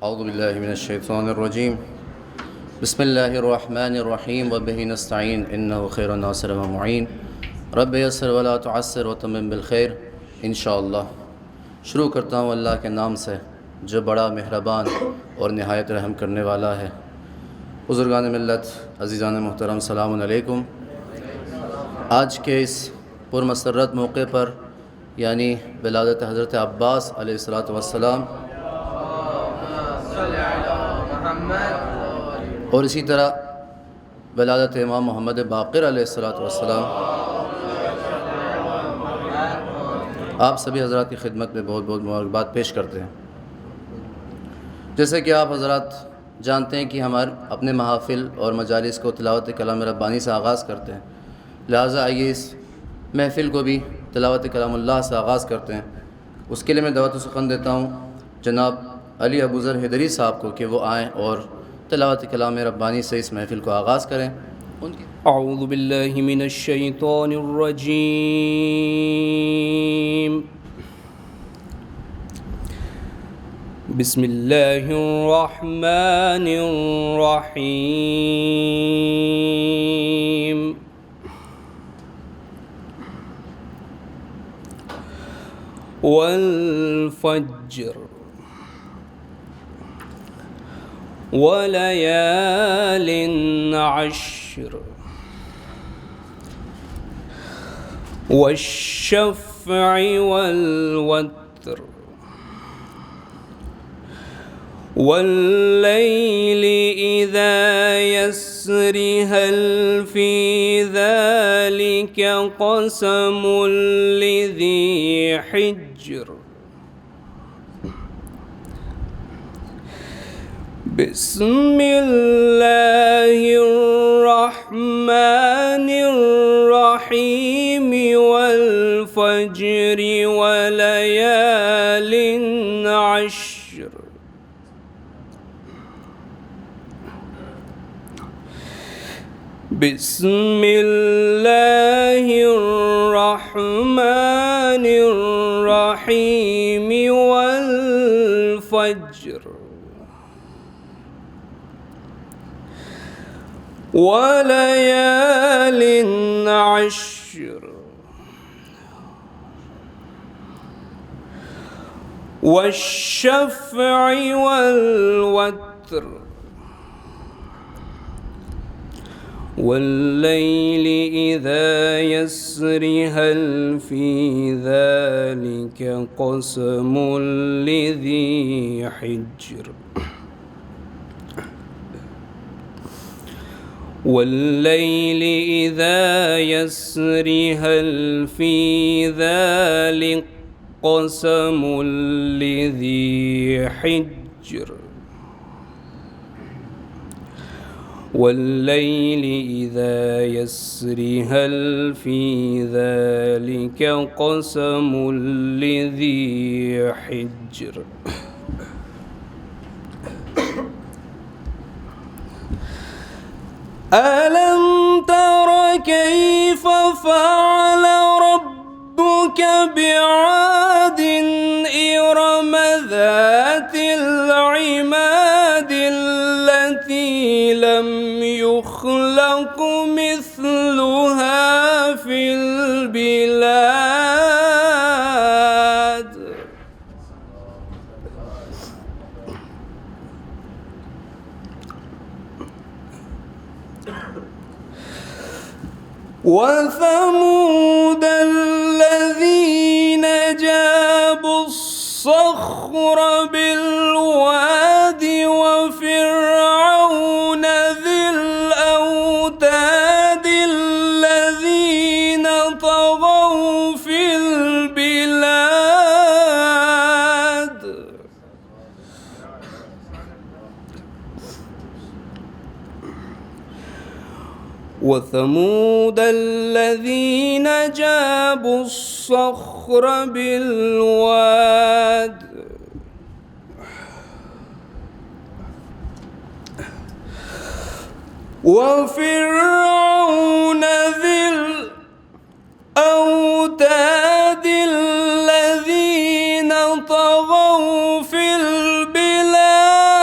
اعوذ باللہ من الشیطان الرجیم بسم اللہ الرحمن الرحیم وبہ نستعین انہ خیر ناصر و معین رب یسر ولا تعسر وتمم بالخیر انشاءاللہ۔ شروع کرتا ہوں اللہ کے نام سے جو بڑا مہربان اور نہایت رحم کرنے والا ہے۔ بزرگان ملت، عزیزان محترم، السلام علیکم۔ آج کے اس پرمسرت موقع پر یعنی ولادت حضرت عباس علیہ السلام اور اسی طرح ولادت امام محمد باقر علیہ السلام، آپ سبھی حضرات کی خدمت میں بہت بہت مبارکباد پیش کرتے ہیں۔ جیسے کہ آپ حضرات جانتے ہیں کہ ہمارے اپنے محافل اور مجالس کو تلاوت کلام ربانی سے آغاز کرتے ہیں، لہٰذا آئیے اس محفل کو بھی تلاوت کلام اللہ سے آغاز کرتے ہیں۔ اس کے لیے میں دعوت و سخن دیتا ہوں جناب علی ابو ذر حیدری صاحب کو کہ وہ آئیں اور تلاوت کلام ربانی سے اس محفل کو آغاز کریں۔ اعوذ باللہ من الشیطان الرجیم، بسم اللہ الرحمن الرحیم۔ والفجر وليال عشر والشفع والوتر والليل إذا يسر هل في ذلك قسم لذي حجر بسم الله الرحمن الرحيم والفجر وليال عشر بسم الله الرحمن الرحيم والفجر وليال عشر والشفع والوتر والليل إذا يسر هل في ذلك قسم لذي حجر والليل إذا يسر هل في ذلك قسم لذي حجر والليل إذا يسر هل في ذلك قسم لذي حجر ألم تر كيف فعل ربك بعاد إرم ذات العماد التي لم يخلق مثلها في البلاد وثمود الذين جابوا الصخر بالواد وفرعون ذي الأوتاد الذين طغوا في البلاد وثمود الذين جابوا الصخر بالواد وفرعون ذي الأوتاد الذين طغوا في البلاد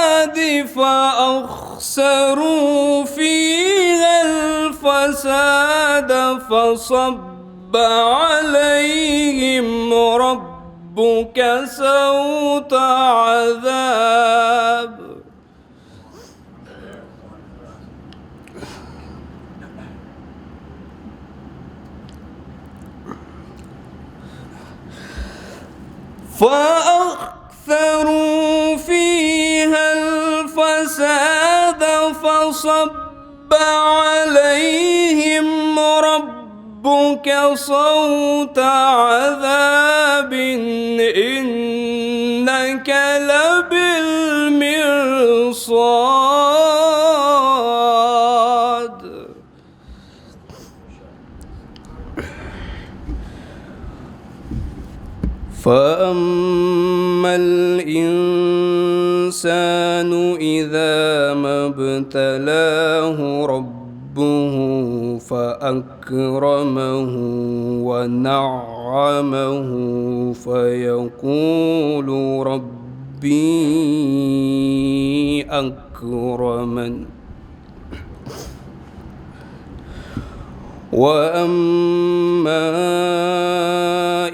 فأكثروا فيها الفساد فصب عليهم ربك سوط عذاب فأكثروا فيها الفساد فصب عليهم ربك صوت عذاب إنك لبالمرصاد فأما الإنسان إذا ما ابتلاه ربه فأكرمه ونعمه فيقول ربي أكرمن وأما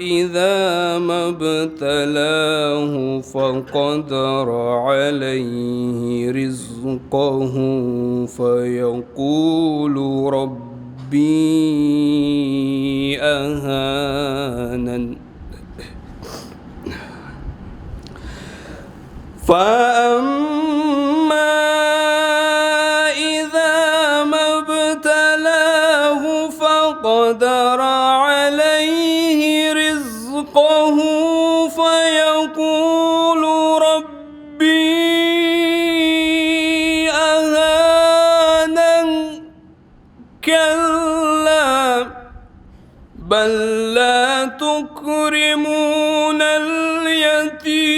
إذا ما ابتلاه فقدر عليه رزقه فيقول ربي أهانن فأما إذا ما ابتلاه فقدر عليه رزقه فيقول ربي أهانن كلا بل لا تكرمون اليتيم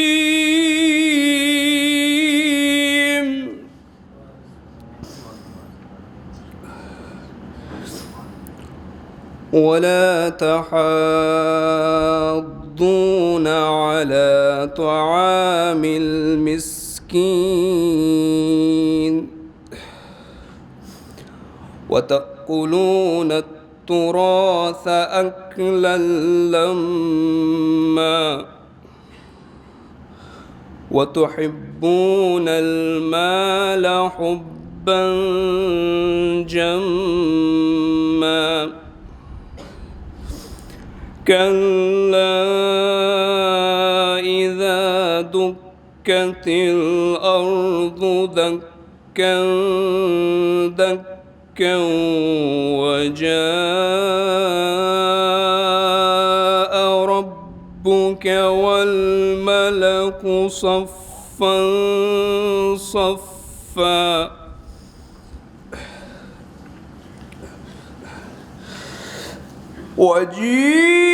ولا تحاضون على طعام المسكين وتأكلون التراث أكلا لما وتحبون المال حبا جما كلا إذا دكت الأرض دكا دكا وجاء ربك والملك صفا صفا وجيء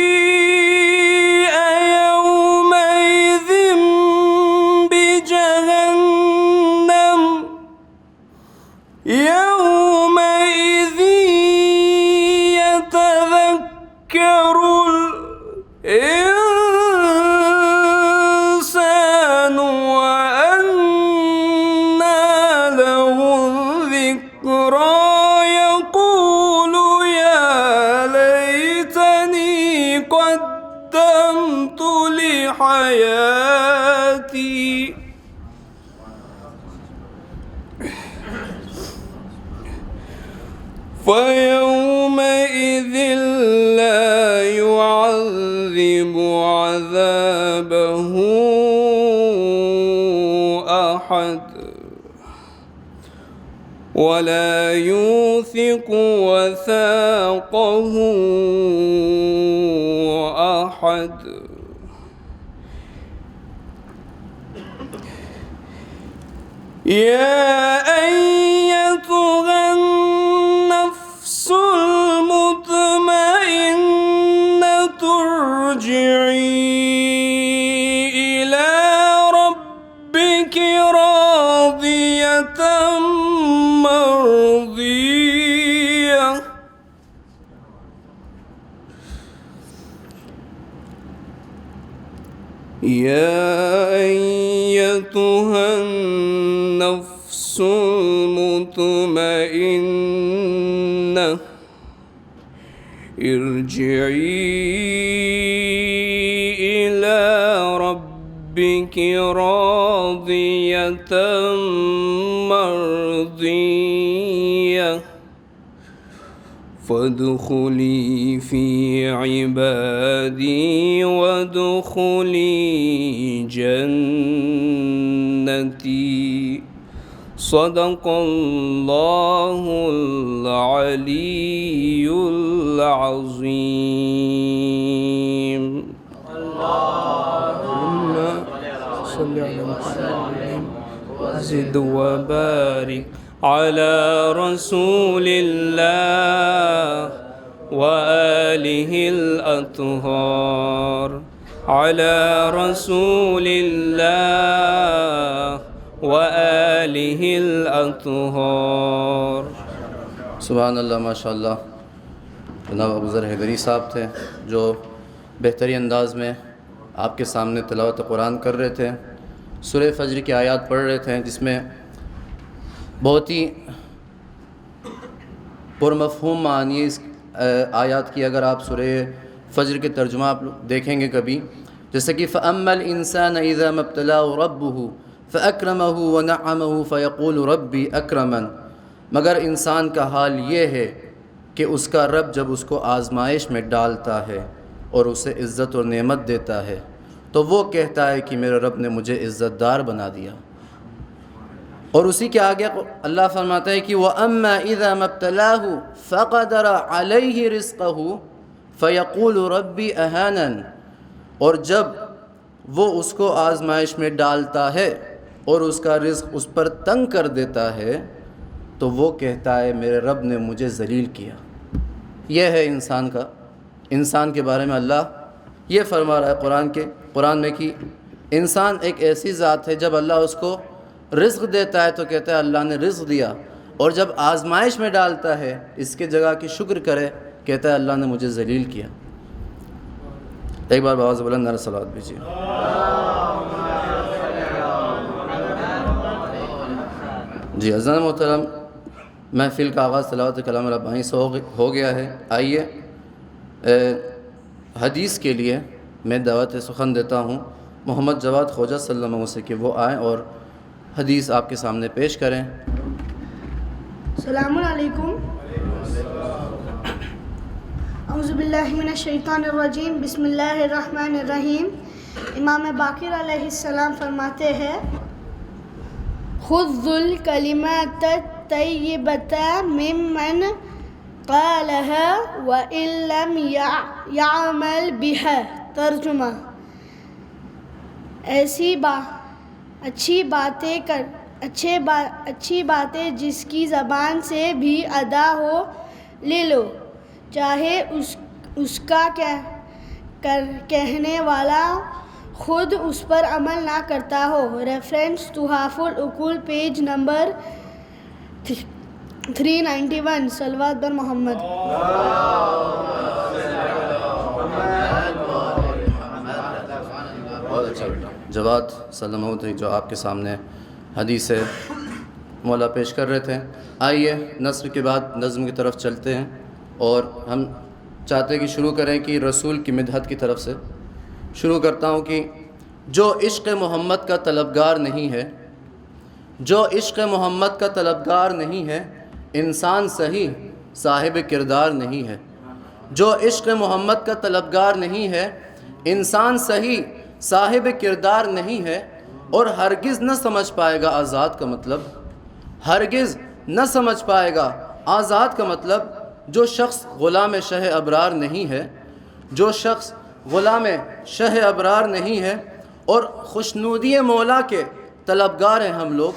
يومئذ بجهنم يومئذ يتذكر الإنسان وأنى له الذكرى يقول يا ليتني قدمت لحياتي فيومئذ لا يعذب عذابه أحد ولا يوثق وثاقه أحد يا أيتها النفس المطمئنة ارجعي إلى ربك راضية مرضية يا أيتها النفس المطمئنة ارجعي إلى ربك راضية مرضية فادخلي في عبادي وادخلي جنتي صدق الله العلي العظيم. اللهم صل على محمد زد وبارك على رسول الله وآله الأطهار على رسول الله وآله الأطهار. سبحان اللہ، ماشاء اللہ. جناب ابو ذر حیدری صاحب تھے جو بہترین انداز میں آپ کے سامنے تلاوت قرآن کر رہے تھے. سورہ فجر کی آیات پڑھ رہے تھے جس میں بہت ہی پرمفہوم معنی اس آیات کی. اگر آپ سورہ فجر کے ترجمہ آپ دیکھیں گے کبھی، جیسے کہ فَأَمَّا الْإِنسَانَ إِذَا مَا ابْتَلَاهُ رَبُّهُ فَأَكْرَمَهُ وَنَعَّمَهُ فَيَقُولُ رَبِّي أَكْرَمَنِ. مگر انسان کا حال یہ ہے کہ اس کا رب جب اس کو آزمائش میں ڈالتا ہے اور اسے عزت اور نعمت دیتا ہے تو وہ کہتا ہے کہ میرے رب نے مجھے عزت دار بنا دیا. اور اسی کے آگے اللہ فرماتا ہے کہ وَأَمَّا إِذَا مَا ابْتَلَاهُ فَقَدَرَ عَلَيْهِ رِزْقَهُ فَيَقُولُ رَبِّي أَهَانَنِ. اور جب وہ اس کو آزمائش میں ڈالتا ہے اور اس کا رزق اس پر تنگ کر دیتا ہے تو وہ کہتا ہے میرے رب نے مجھے ذلیل کیا. یہ ہے انسان کے بارے میں اللہ یہ فرما رہا ہے قرآن میں کہ انسان ایک ایسی ذات ہے جب اللہ اس کو رزق دیتا ہے تو کہتا ہے اللہ نے رزق دیا، اور جب آزمائش میں ڈالتا ہے اس کے جگہ کی شکر کرے کہتا ہے اللہ نے مجھے ذلیل کیا. ایک بار بآواز بلند نعرہ صلوات بھیجیے. جی عزیزان محترم، محفل کا آغاز تلاوت کلام ربانی سے ہو گیا ہے. آئیے حدیث کے لیے میں دعوت سخن دیتا ہوں محمد جواد خوجہ صلی اللہ علیہ وسلم سے کہ وہ آئیں اور حدیث آپ کے سامنے پیش کریں. السلام علیکم. اعوذ باللہ من الشیطان الرجیم. بسم اللہ الرحمن الرحیم. امام باقر علیہ السلام فرماتے ہیں خذ الکلمات الطیبۃ ممن قالها وإن لم يعمل بها. ترجمہ: اچھی باتیں جس کی زبان سے بھی ادا ہو لے لو، چاہے اس کا کہنے والا خود اس پر عمل نہ کرتا ہو. ریفرنس تحف العقول پیج نمبر 391. صلوات بر محمد. بہت اچھا بیٹا. جواد صلی اللہ علیہ وسلم جو آپ کے سامنے حدیث مولا پیش کر رہے تھے. آئیے نثر کے بعد نظم کی طرف چلتے ہیں، اور ہم چاہتے ہیں کہ شروع کریں کہ رسول کی مدحت کی طرف سے شروع کرتا ہوں کہ جو عشق محمد کا طلبگار نہیں ہے، جو عشق محمد کا طلبگار نہیں ہے انسان صحیح صاحب کردار نہیں ہے. جو عشق محمد کا طلبگار نہیں ہے انسان صحیح صاحب کردار نہیں ہے، اور ہرگز نہ سمجھ پائے گا آزاد کا مطلب. ہرگز نہ سمجھ پائے گا آزاد کا مطلب. جو شخص غلام شہ ابرار نہیں ہے، جو شخص غلام شہ ابرار نہیں ہے اور خوشنودی مولا کے طلبگار ہیں ہم لوگ،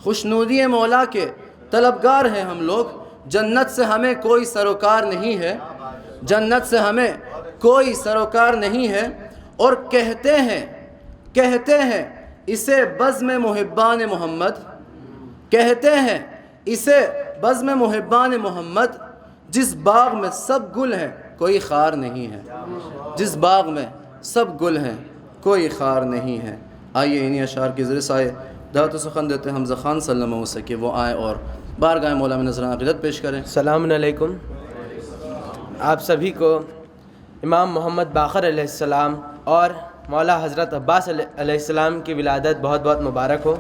خوشنودی مولا کے طلبگار ہیں ہم لوگ. جنت سے ہمیں کوئی سروکار نہیں ہے، جنت سے ہمیں کوئی سروکار نہیں ہے. اور کہتے ہیں اسے بزم محبان محمد، کہتے ہیں اسے بزم محبان محمد. جس باغ میں سب گل ہیں کوئی خار نہیں ہے، جس باغ میں سب گل ہیں کوئی خار نہیں ہے. آئیے انہی اشعار کے ذریعے سے دعوت و سخن دیتے ہیں حمزہ خان صلی اللہ علیہ وسلم سے کہ وہ آئیں اور بارگاہ مولا میں نذرانہ عقیدت پیش کریں۔ السلام علیکم۔ آپ سبھی کو امام محمد باقر علیہ السلام اور مولا حضرت عباس علیہ السلام کی ولادت بہت بہت مبارک ہو۔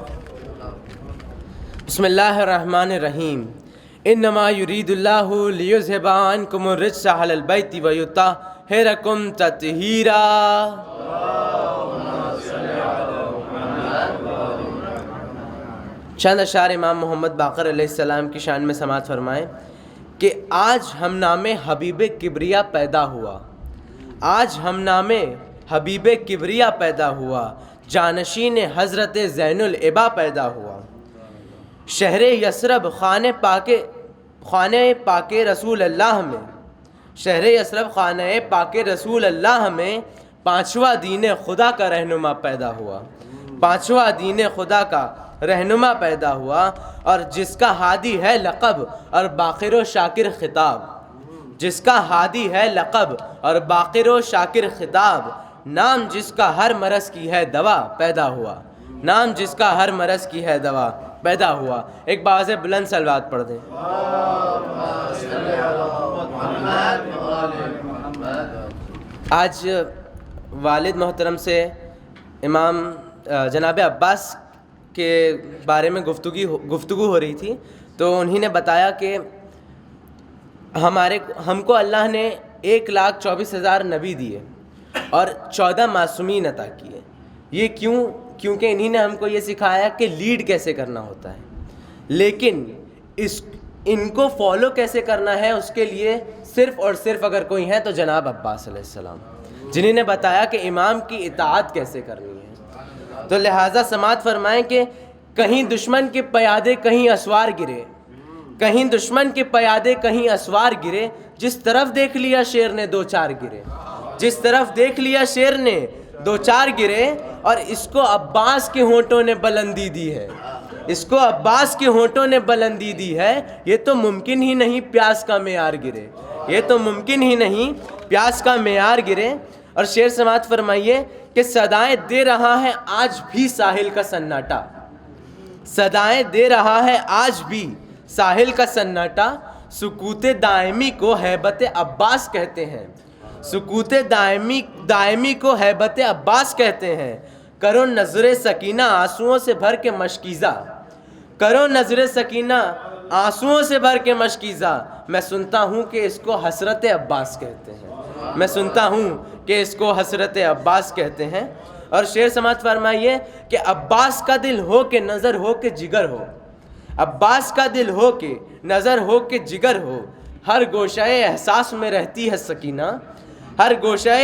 بسم اللہ الرحمن الرحیم۔ انما یرید اللہ لیذھب عنکم الرجس اہل البیت ویطہرکم تطہیرا۔ چند اشعار امام محمد باقر علیہ السلام کی شان میں سماعت فرمائیں کہ آج ہم نام حبیب کبریا پیدا ہوا، آج ہم نام حبیب کبریا پیدا ہوا، جانشین حضرت زین العبا پیدا ہوا۔ شہر یثرب خانہ پاک رسول اللہ میں، شہر یثرب خانہ پاک رسول اللہ میں پانچواں دین خدا کا رہنما پیدا ہوا، پانچواں دین خدا کا رہنما پیدا ہوا، اور جس کا ہادی ہے لقب اور باقر و شاکر خطاب، جس کا ہادی ہے لقب اور باقر و شاکر خطاب، نام جس کا ہر مرض کی ہے دوا پیدا ہوا، نام جس کا ہر مرض کی ہے دوا پیدا ہوا۔ ایک باز بلند صلوات پڑھ دیں۔ آج والد محترم سے امام جناب عباس کے بارے میں گفتگو ہو رہی تھی، تو انہی نے بتایا کہ ہم کو اللہ نے 1,24,000 نبی دیے اور 14 معصومین عطا کیے۔ یہ کیونکہ انہی نے ہم کو یہ سکھایا کہ لیڈ کیسے کرنا ہوتا ہے، لیکن ان کو فالو کیسے کرنا ہے، اس کے لیے صرف اور صرف اگر کوئی ہے تو جناب عباس علیہ السلام، جنہی نے بتایا کہ امام کی اطاعت کیسے کرنی ہے۔ تو لہٰذا سماعت فرمائیں کہ کہیں دشمن کے پیادے کہیں اسوار گرے، کہیں دشمن کے پیادے کہیں اسوار گرے، جس طرف دیکھ لیا شیر نے 2-4 گرے، جس طرف دیکھ لیا شیر نے 2-4 گرے، اور اس کو عباس کے ہونٹوں نے بلندی دی ہے، اس کو عباس کے ہونٹوں نے بلندی دی ہے۔ یہ تو ممکن ہی نہیں پیاس کا معیار گرے، یہ تو ممکن ہی نہیں پیاس کا معیار گرے۔ اور شعر سماعت فرمائیے کہ صدائیں دے رہا ہے آج بھی ساحل کا سناٹا، صدائیں دے رہا ہے آج بھی ساحل کا سناٹا، سکوت دائمی کو ہیبت عباس کہتے ہیں، سکوت دائمی کو ہیبت عباس کہتے ہیں۔ کرو نظر سکینہ آنسوؤں سے بھر کے مشکیزہ، کرو نظر سکینہ آنسوؤں سے بھر کے مشکیزہ، میں سنتا ہوں کہ اس کو حسرت عباس کہتے ہیں، میں سنتا ہوں کہ اس کو حسرت عباس کہتے ہیں۔ اور شعر سماعت فرمائیے کہ عباس کا دل ہو کہ نظر ہو کہ جگر ہو، عباس کا دل ہو کہ نظر ہو کہ جگر ہو، ہر گوشہ احساس میں رہتی ہے سکینہ، ہر گوشہ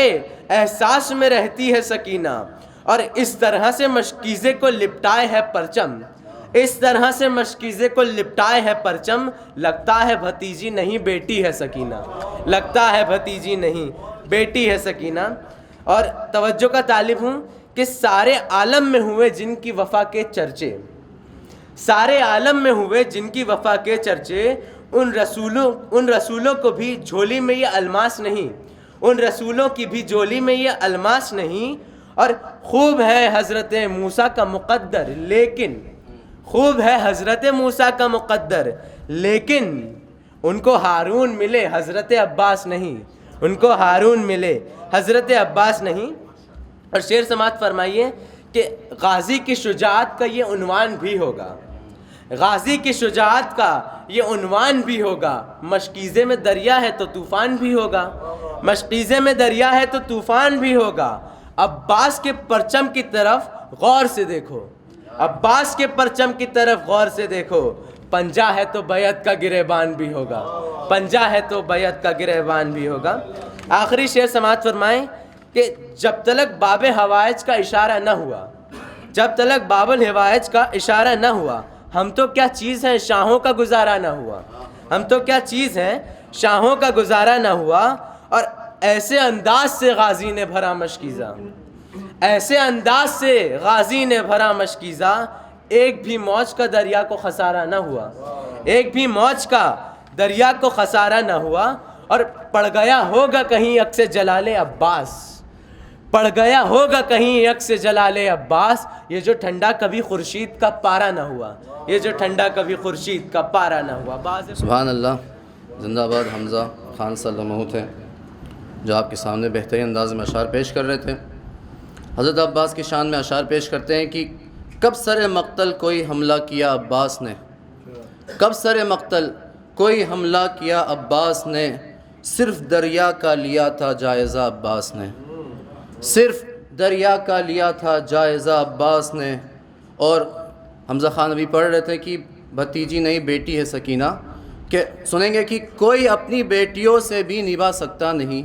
احساس میں رہتی ہے سکینہ، اور اس طرح سے مشکیزے کو لپٹائے ہے پرچم، اس طرح سے مشکیزے کو لپٹائے ہے پرچم، لگتا ہے بھتیجی نہیں بیٹی ہے سکینہ، لگتا ہے بھتیجی نہیں بیٹی ہے سکینہ۔ اور توجہ کا طالب ہوں کہ سارے عالم میں ہوئے جن کی وفا کے چرچے، سارے عالم میں ہوئے جن کی وفا کے چرچے، ان رسولوں کو بھی جھولی میں یہ الماس نہیں، ان رسولوں کی بھی جھولی میں یہ الماس نہیں۔ اور خوب ہے حضرت موسیٰ کا مقدر، لیکن خوب ہے حضرت موسیٰ کا مقدر، لیکن ان کو ہارون ملے حضرت عباس نہیں، ان کو ہارون ملے حضرت عباس نہیں۔ اور شعر سماعت فرمائیے کہ غازی کی شجاعت کا یہ عنوان بھی ہوگا، غازی کی شجاعت کا یہ عنوان بھی ہوگا، مشکیزے میں دریا ہے تو طوفان بھی ہوگا، مشکیزے میں دریا ہے تو طوفان بھی ہوگا۔ عباس کے پرچم کی طرف غور سے دیکھو، عباس کے پرچم کی طرف غور سے دیکھو، پنجہ ہے تو بیعت کا گریبان بھی ہوگا، پنجہ ہے تو بیعت کا گریبان بھی ہوگا۔ آخری شعر سماعت فرمائیں کہ جب تلک باب حوائج کا اشارہ نہ ہوا، جب تلک باب الحوائج کا اشارہ نہ ہوا، ہم تو کیا چیز ہیں شاہوں کا گزارا نہ ہوا، ہم تو کیا چیز ہیں شاہوں کا گزارا نہ ہوا۔ اور ایسے انداز سے غازی نے بھرا مشکیزہ، ایسے انداز سے غازی نے بھرا مشکیزہ، ایک بھی موج کا دریا کو خسارہ نہ ہوا، ایک بھی موج کا دریا کو خسارہ نہ ہوا۔ اور پڑ گیا ہوگا کہیں عکس جلال عباس، پڑ گیا ہوگا کہیں عکس جلال عباس، یہ جو ٹھنڈا کبھی خورشید کا پارا نہ ہوا، یہ جو ٹھنڈا کبھی خورشید کا پارا نہ ہوا۔ سبحان اللہ، زندہ باد حمزہ خان صلی اللہ علیہ تھے جو آپ کے سامنے بہترین انداز میں اشعار پیش کر رہے تھے۔ حضرت عباس کی شان میں اشعار پیش کرتے ہیں کہ کب سر مقتل کوئی حملہ کیا عباس نے، کب سر مقتل کوئی حملہ کیا عباس نے، صرف دریا کا لیا تھا جائزہ عباس نے، صرف دریا کا لیا تھا جائزہ عباس نے۔ اور حمزہ خان ابھی پڑھ رہے تھے کہ بھتیجی نہیں بیٹی ہے سکینہ، کہ سنیں گے کہ کوئی اپنی بیٹیوں سے بھی نبھا سکتا نہیں،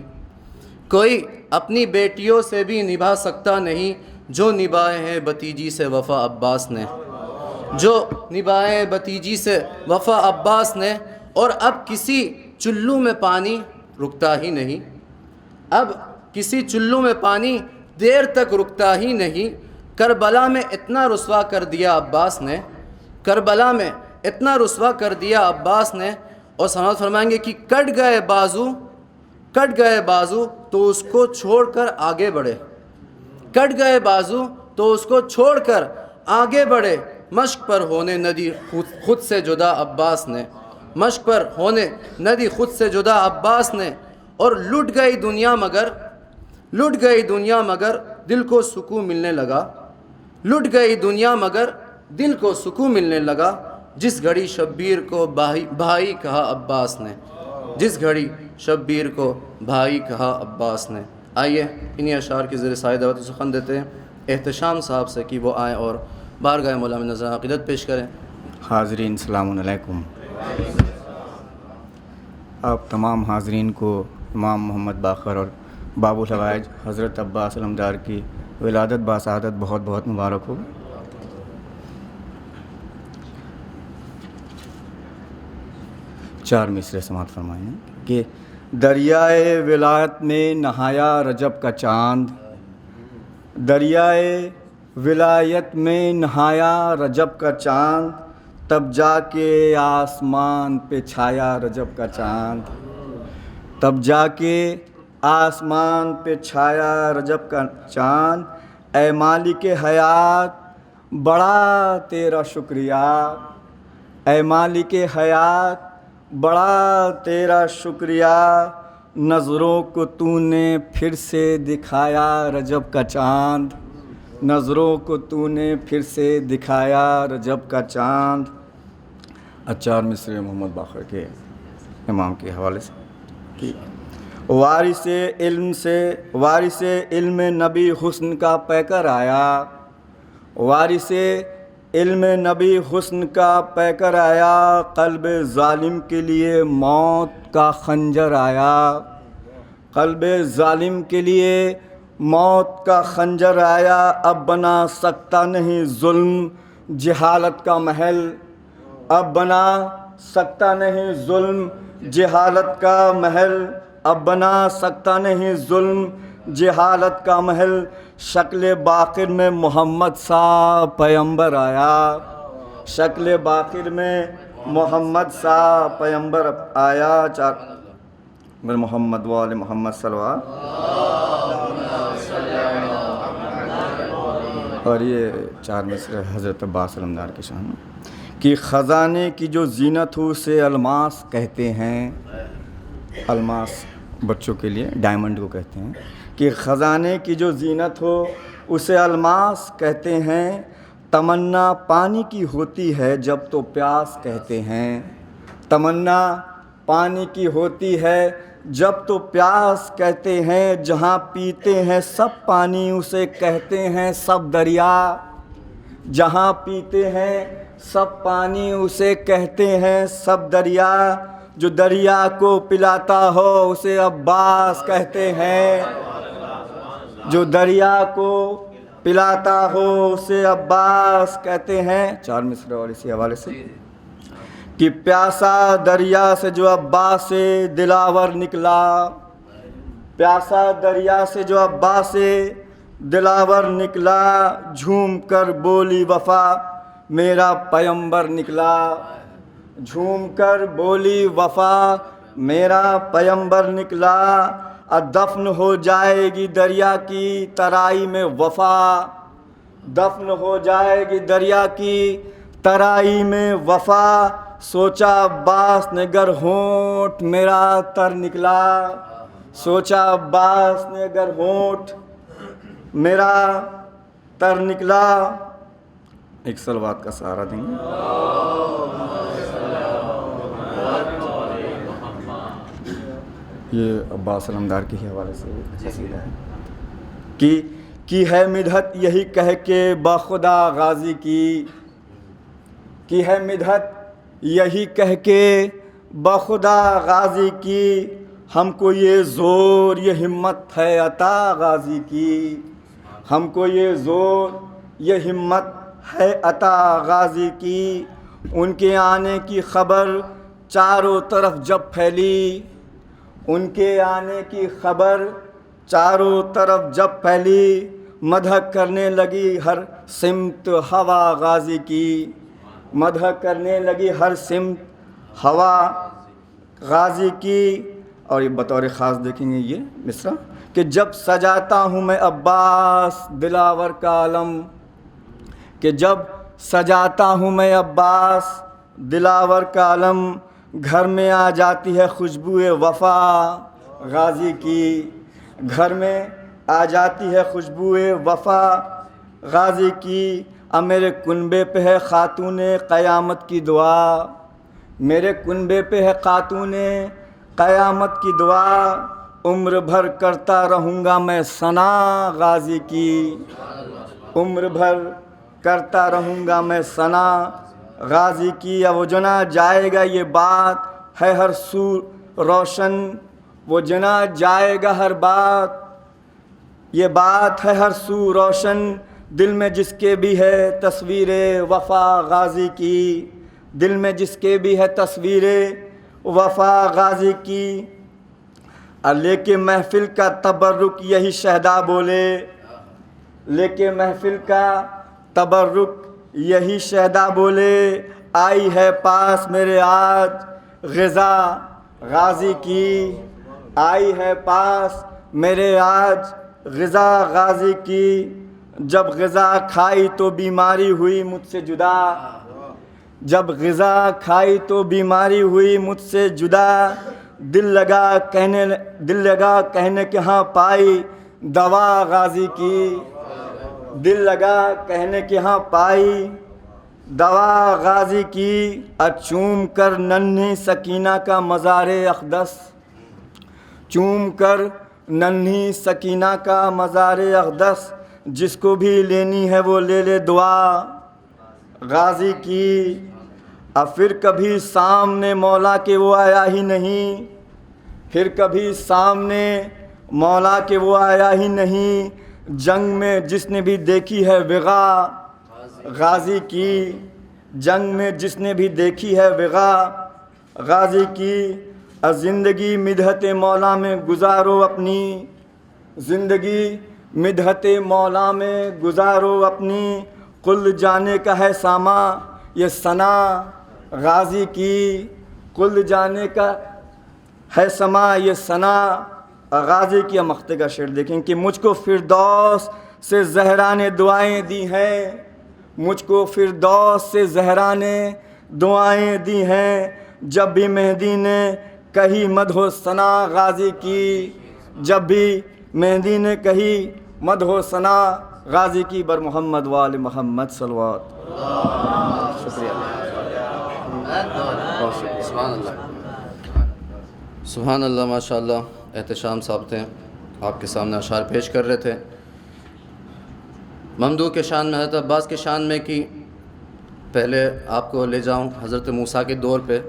کوئی اپنی بیٹیوں سے بھی نبھا سکتا نہیں، جو نبھائے ہیں بھتیجی سے وفا عباس نے، جو نبھائے بھتیجی سے وفا عباس نے۔ اور اب کسی چلو میں پانی رکتا ہی نہیں، اب کسی چلو میں پانی دیر تک رکتا ہی نہیں، کربلا میں اتنا رسوا کر دیا عباس نے، کربلا میں اتنا رسوا کر دیا عباس نے۔ اور سماعت فرمائیں گے کہ کٹ گئے بازو تو اس کو چھوڑ کر آگے بڑھے، کٹ گئے بازو تو اس کو چھوڑ کر آگے بڑھے، مشق پر ہونے نہ دی خود سے جدا عباس نے، مشق پر ہونے نہ دی خود سے جدا عباس نے۔ اور لٹ گئی دنیا مگر دل کو سکون ملنے لگا، لٹ گئی دنیا مگر دل کو سکون ملنے لگا، جس گھڑی شبیر کو بھائی کہا عباس نے، جس گھڑی شبیر کو بھائی کہا عباس نے۔ آئیے انہی اشعار کی زیر سایہ دعوت سخن دیتے ہیں احتشام صاحب سے کہ وہ آئیں اور بارگاہ مولا میں نذرانہ عقیدت پیش کریں۔ حاضرین السلام علیکم۔ آپ تمام حاضرین کو امام محمد باقر اور باب الحوائج حضرت عباس علمدار کی ولادت باسعادت بہت بہت مبارک ہو۔ چار مصرے سماعت فرمائیں کہ دریائے ولایت میں نہایا رجب کا چاند، دریائے ولایت میں نہایا رجب کا چاند، تب جا کے آسمان پہ چھایا رجب کا چاند، تب جا کے آسمان پہ چھایا رجب کا چاند۔ اے مالک حیات بڑا تیرا شکریہ، اے مالک حیات بڑا تیرا شکریہ، نظروں کو تو نے پھر سے دکھایا رجب کا چاند، نظروں کو تو نے پھر سے دکھایا رجب کا چاند۔ چار مصرے محمد باقر کے امام کے حوالے سے کہ وارث علم نبی حسن کا پیکر آیا، وارث علم نبی حسن کا پیکر آیا، قلب ظالم کے لیے موت کا خنجر آیا، قلب ظالم کے لیے موت کا خنجر آیا، اب بنا سکتا نہیں ظلم جہالت کا محل، اب بنا سکتا نہیں ظلم جہالت کا محل، اب بنا سکتا نہیں ظلم جہالت کا محل، شکل باقر میں محمد سا پیمبر آیا، شکل باقر میں محمد سا پیمبر آیا۔ چار محمد وآل محمد صلوات۔ اور یہ چار مصرے حضرت عباس علمدار کی شان کہ خزانے کی جو زینت ہو اسے الماس کہتے ہیں، الماس بچوں کے لیے ڈائمنڈ کو کہتے ہیں، کہ خزانے کی جو زینت ہو اسے الماس کہتے ہیں، تمنا پانی کی ہوتی ہے جب تو پیاس کہتے ہیں، تمنا پانی کی ہوتی ہے جب تو پیاس کہتے ہیں، جہاں پیتے ہیں سب پانی اسے کہتے ہیں سب دریا، جہاں پیتے ہیں سب پانی اسے کہتے ہیں سب دریا، جو دریا کو پلاتا ہو اسے عباس کہتے ہیں، جو دریا کو پلاتا ہو اسے عباس کہتے ہیں۔ چار مصرے اور اسی حوالے سے کہ پیاسا دریا سے جو عباس سے دلاور نکلا، پیاسا دریا سے جو عباس سے دلاور نکلا، جھوم کر بولی وفا میرا پیمبر نکلا، جھوم کر بولی وفا میرا پیمبر نکلا، دفن ہو جائے گی دریا کی ترائی میں وفا، دفن ہو جائے گی دریا کی ترائی میں وفا، سوچا عباس نے گر ہونٹ میرا تر نکلا، سوچا عباس نے گر ہونٹ میرا تر نکلا۔ ایک صلوات کا سہارا دیں گے۔ یہ عباس علمدار کے حوالے سے قصیدہ ہے کی ہے مدحت یہی کہہ کے باخدا غازی کی ہے مدحت یہی کہہ کے باخدا غازی کی، ہم کو یہ زور یہ ہمت ہے عطا غازی کی، ہم کو یہ زور یہ ہمت ہے عطا غازی کی۔ ان کے آنے کی خبر چاروں طرف جب پھیلی، ان کے آنے کی خبر چاروں طرف جب پھیلی، مدح کرنے لگی ہر سمت ہوا غازی کی، مدح کرنے لگی ہر سمت ہوا غازی کی۔ اور یہ بطور خاص دیکھیں گے یہ مصرع کہ جب سجاتا ہوں میں عباس دلاور کا علم، کہ جب سجاتا ہوں میں عباس دلاور کا علم، گھر میں آ جاتی ہے خوشبوئے وفا غازی کی، گھر میں آ جاتی ہے خوشبوئے وفا غازی کی۔ اب میرے کنبے پہ ہے خاتون قیامت کی دعا، میرے کنبے پہ ہے خاتون قیامت کی دعا، عمر بھر کرتا رہوں گا میں ثنا غازی کی، عمر بھر کرتا رہوں گا میں ثنا غازی کی۔ اب وہ جنا جائے گا یہ بات ہے ہر سو روشن، وہ جنا جائے گا ہر بات یہ بات ہے ہر سو روشن، دل میں جس کے بھی ہے تصویر وفا غازی کی، دل میں جس کے بھی ہے تصویر وفا غازی کی۔ لے کے محفل کا تبرک یہی شہدا بولے، لے کے محفل کا تبرک یہی شہدا بولے، آئی ہے پاس میرے آج غذا غازی کی، آئی ہے پاس میرے آج غذا غازی کی۔ جب غذا کھائی تو بیماری ہوئی مجھ سے جدا، جب غذا کھائی تو بیماری ہوئی مجھ سے جدا، دل لگا کہنے کہ ہاں پائی دوا غازی کی، دل لگا کہنے کہ ہاں پائی دوا غازی کی۔ چوم کر ننھی سکینہ کا مزار اقدس، چوم کر ننھی سکینہ کا مزار اقدس، جس کو بھی لینی ہے وہ لے لے دعا غازی کی۔ اب پھر کبھی سامنے مولا کے وہ آیا ہی نہیں، پھر کبھی سامنے مولا کے وہ آیا ہی نہیں، جنگ میں جس نے بھی دیکھی ہے وغا غازی کی، جنگ میں جس نے بھی دیکھی ہے وغا غازی کی۔ زندگی مدحت مولا میں گزارو اپنی، زندگی مدحت مولا میں گزارو اپنی، کل جانے کا ہے ساما یہ ثنا غازی کی، کل جانے کا ہے سما یہ ثنا غازی کی۔ مقطع کا شعر دیکھیں کہ مجھ کو فردوس سے زہرا نے دعائیں دی ہیں، مجھ کو فردوس سے زہرا نے دعائیں دی ہیں، جب بھی مہدی نے کہی مدح و ثنا غازی کی، جب بھی مہدی نے کہی مدح و ثنا غازی کی۔ بر محمد وآل محمد صلوات۔ شکریہ، سبحان اللہ، سبحان اللہ، ماشاء اللہ۔ احتشام صاحب تھے، آپ کے سامنے اشعار پیش کر رہے تھے۔ ممدوح کے شان میں، حضرت عباس کے شان میں کہ پہلے آپ کو لے جاؤں حضرت موسیٰ کے دور پہ،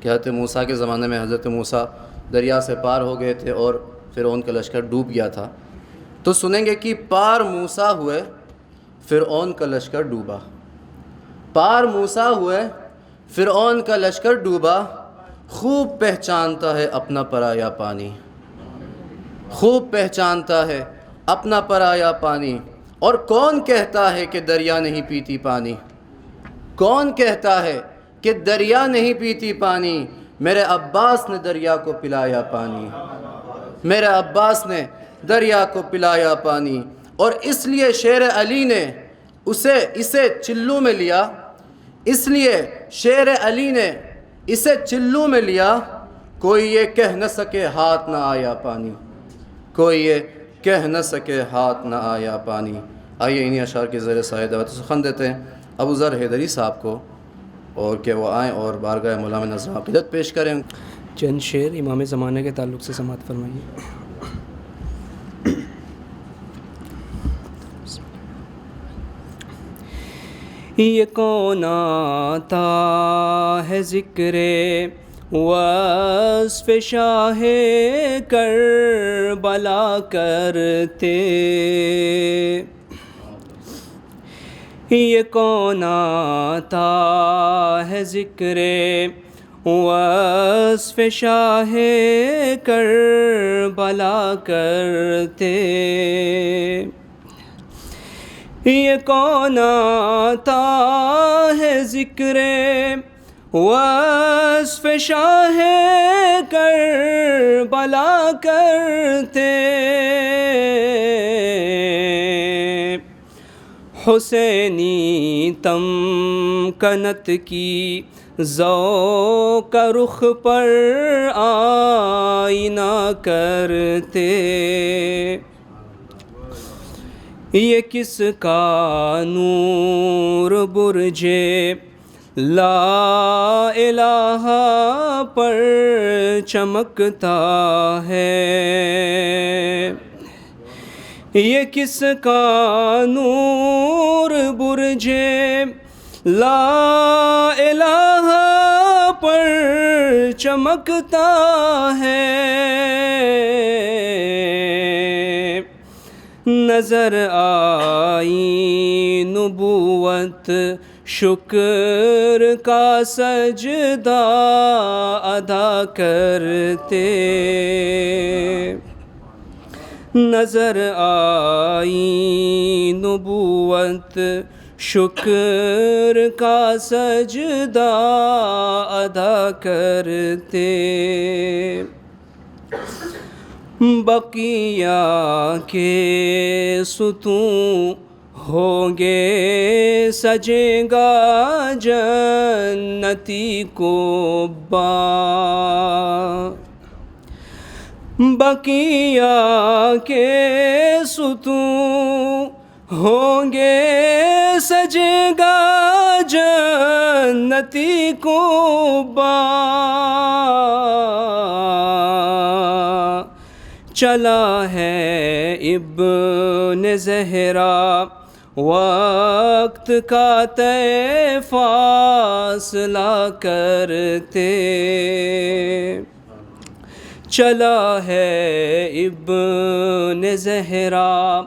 کہ حضرت موسیٰ کے زمانے میں حضرت موسیٰ دریا سے پار ہو گئے تھے اور فرعون کا لشکر ڈوب گیا تھا۔ تو سنیں گے کہ پار موسیٰ ہوئے فرعون کا لشکر ڈوبا، پار موسیٰ ہوئے فرعون کا لشکر ڈوبا، خوب پہچانتا ہے اپنا پرایا پانی، خوب پہچانتا ہے اپنا پرایا پانی۔ اور کون کہتا ہے کہ دریا نہیں پیتی پانی، کون کہتا ہے کہ دریا نہیں پیتی پانی، میرے عباس نے دریا کو پلایا پانی، میرے عباس نے دریا کو پلایا پانی، اور اس لیے شیر علی نے اسے چلو میں لیا، اس لیے شیر علی نے اسے چلو میں لیا، کوئی یہ کہہ نہ سکے ہاتھ نہ آیا پانی، کوئی یہ کہہ نہ سکے ہاتھ نہ آیا پانی۔ آئیے انہی اشعار کے ذریعے سایہ دعوت سخن دیتے ہیں ابو ذر حیدری صاحب کو، اور کہ وہ آئیں اور بارگاہ مولا میں نذر عقیدت پیش کریں۔ چند شعر امام زمانہ کے تعلق سے سماعت فرمائیے۔ یہ کون آتا ہے ذکر وصف شاہ کربلا کرتے، یہ کون آتا ہے ذکر وصف شاہ کربلا کرتے، یہ کون آتا ہے ذکر وصف شاہ کربلا کرتے، حسینی تمکنت کی ذوق رخ پر آئینہ کرتے، یہ کس کا نور برج لا الہ پر چمکتا ہے، یہ کس کا نور برج لا الہ پر چمکتا ہے، نظر آئی نبوت شکر کا سجدہ ادا کرتے، نظر آئی نبوت شکر کا سجدہ ادا کرتے، بقیہ کے ستون ہوں گے سجے گا جنتی قبا، بقیہ کے ستون ہوں گے سجے گا جنتی قبا، چلا ہے ابن زہرا وقت کا طے فاصلہ کرتے، چلا ہے ابن زہرا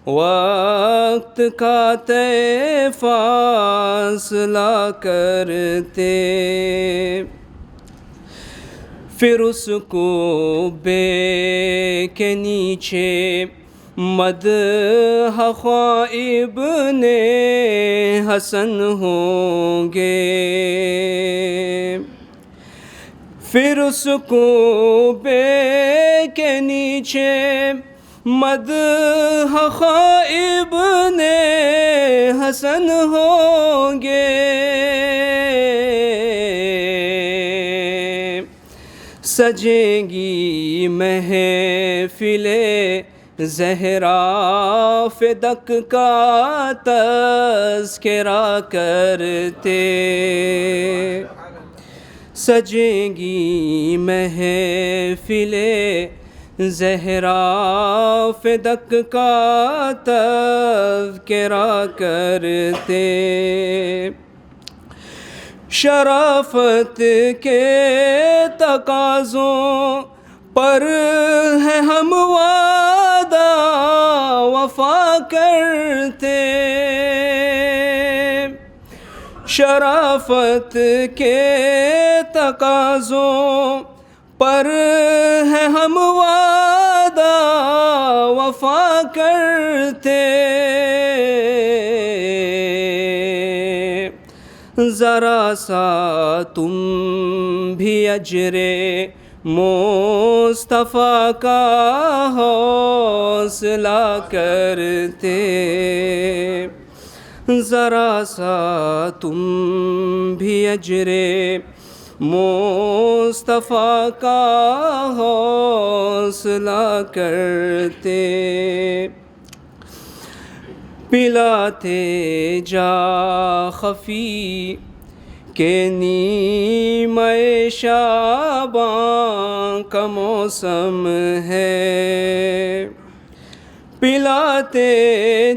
وقت کا طے فاصلہ کرتے، پھر اس کو بے کے نیچے مدح خواہ ابن حسن ہوں گے، پھر اس کو بے کے نیچے مدح خواہ ابن حسن ہوں گے، سجیں گی محفل زہرا فدق کا تذکرہ کرتے، سجیں گی محفل زہرا فدق کا تذکرہ کرتے، شرافت کے تقاضوں پر ہے ہم وعدہ وفا کرتے، شرافت کے تقاضوں پر ہے ہم وعدہ وفا کرتے، ذرا سا تم بھی اجر مصطفیٰ کا حوصلہ کرتے، ذرا سا تم بھی اجرے مصطفیٰ کا حوصلہ کرتے، پلاتے جا خفی کہ نیمہ شعبان کا موسم ہے، پلاتے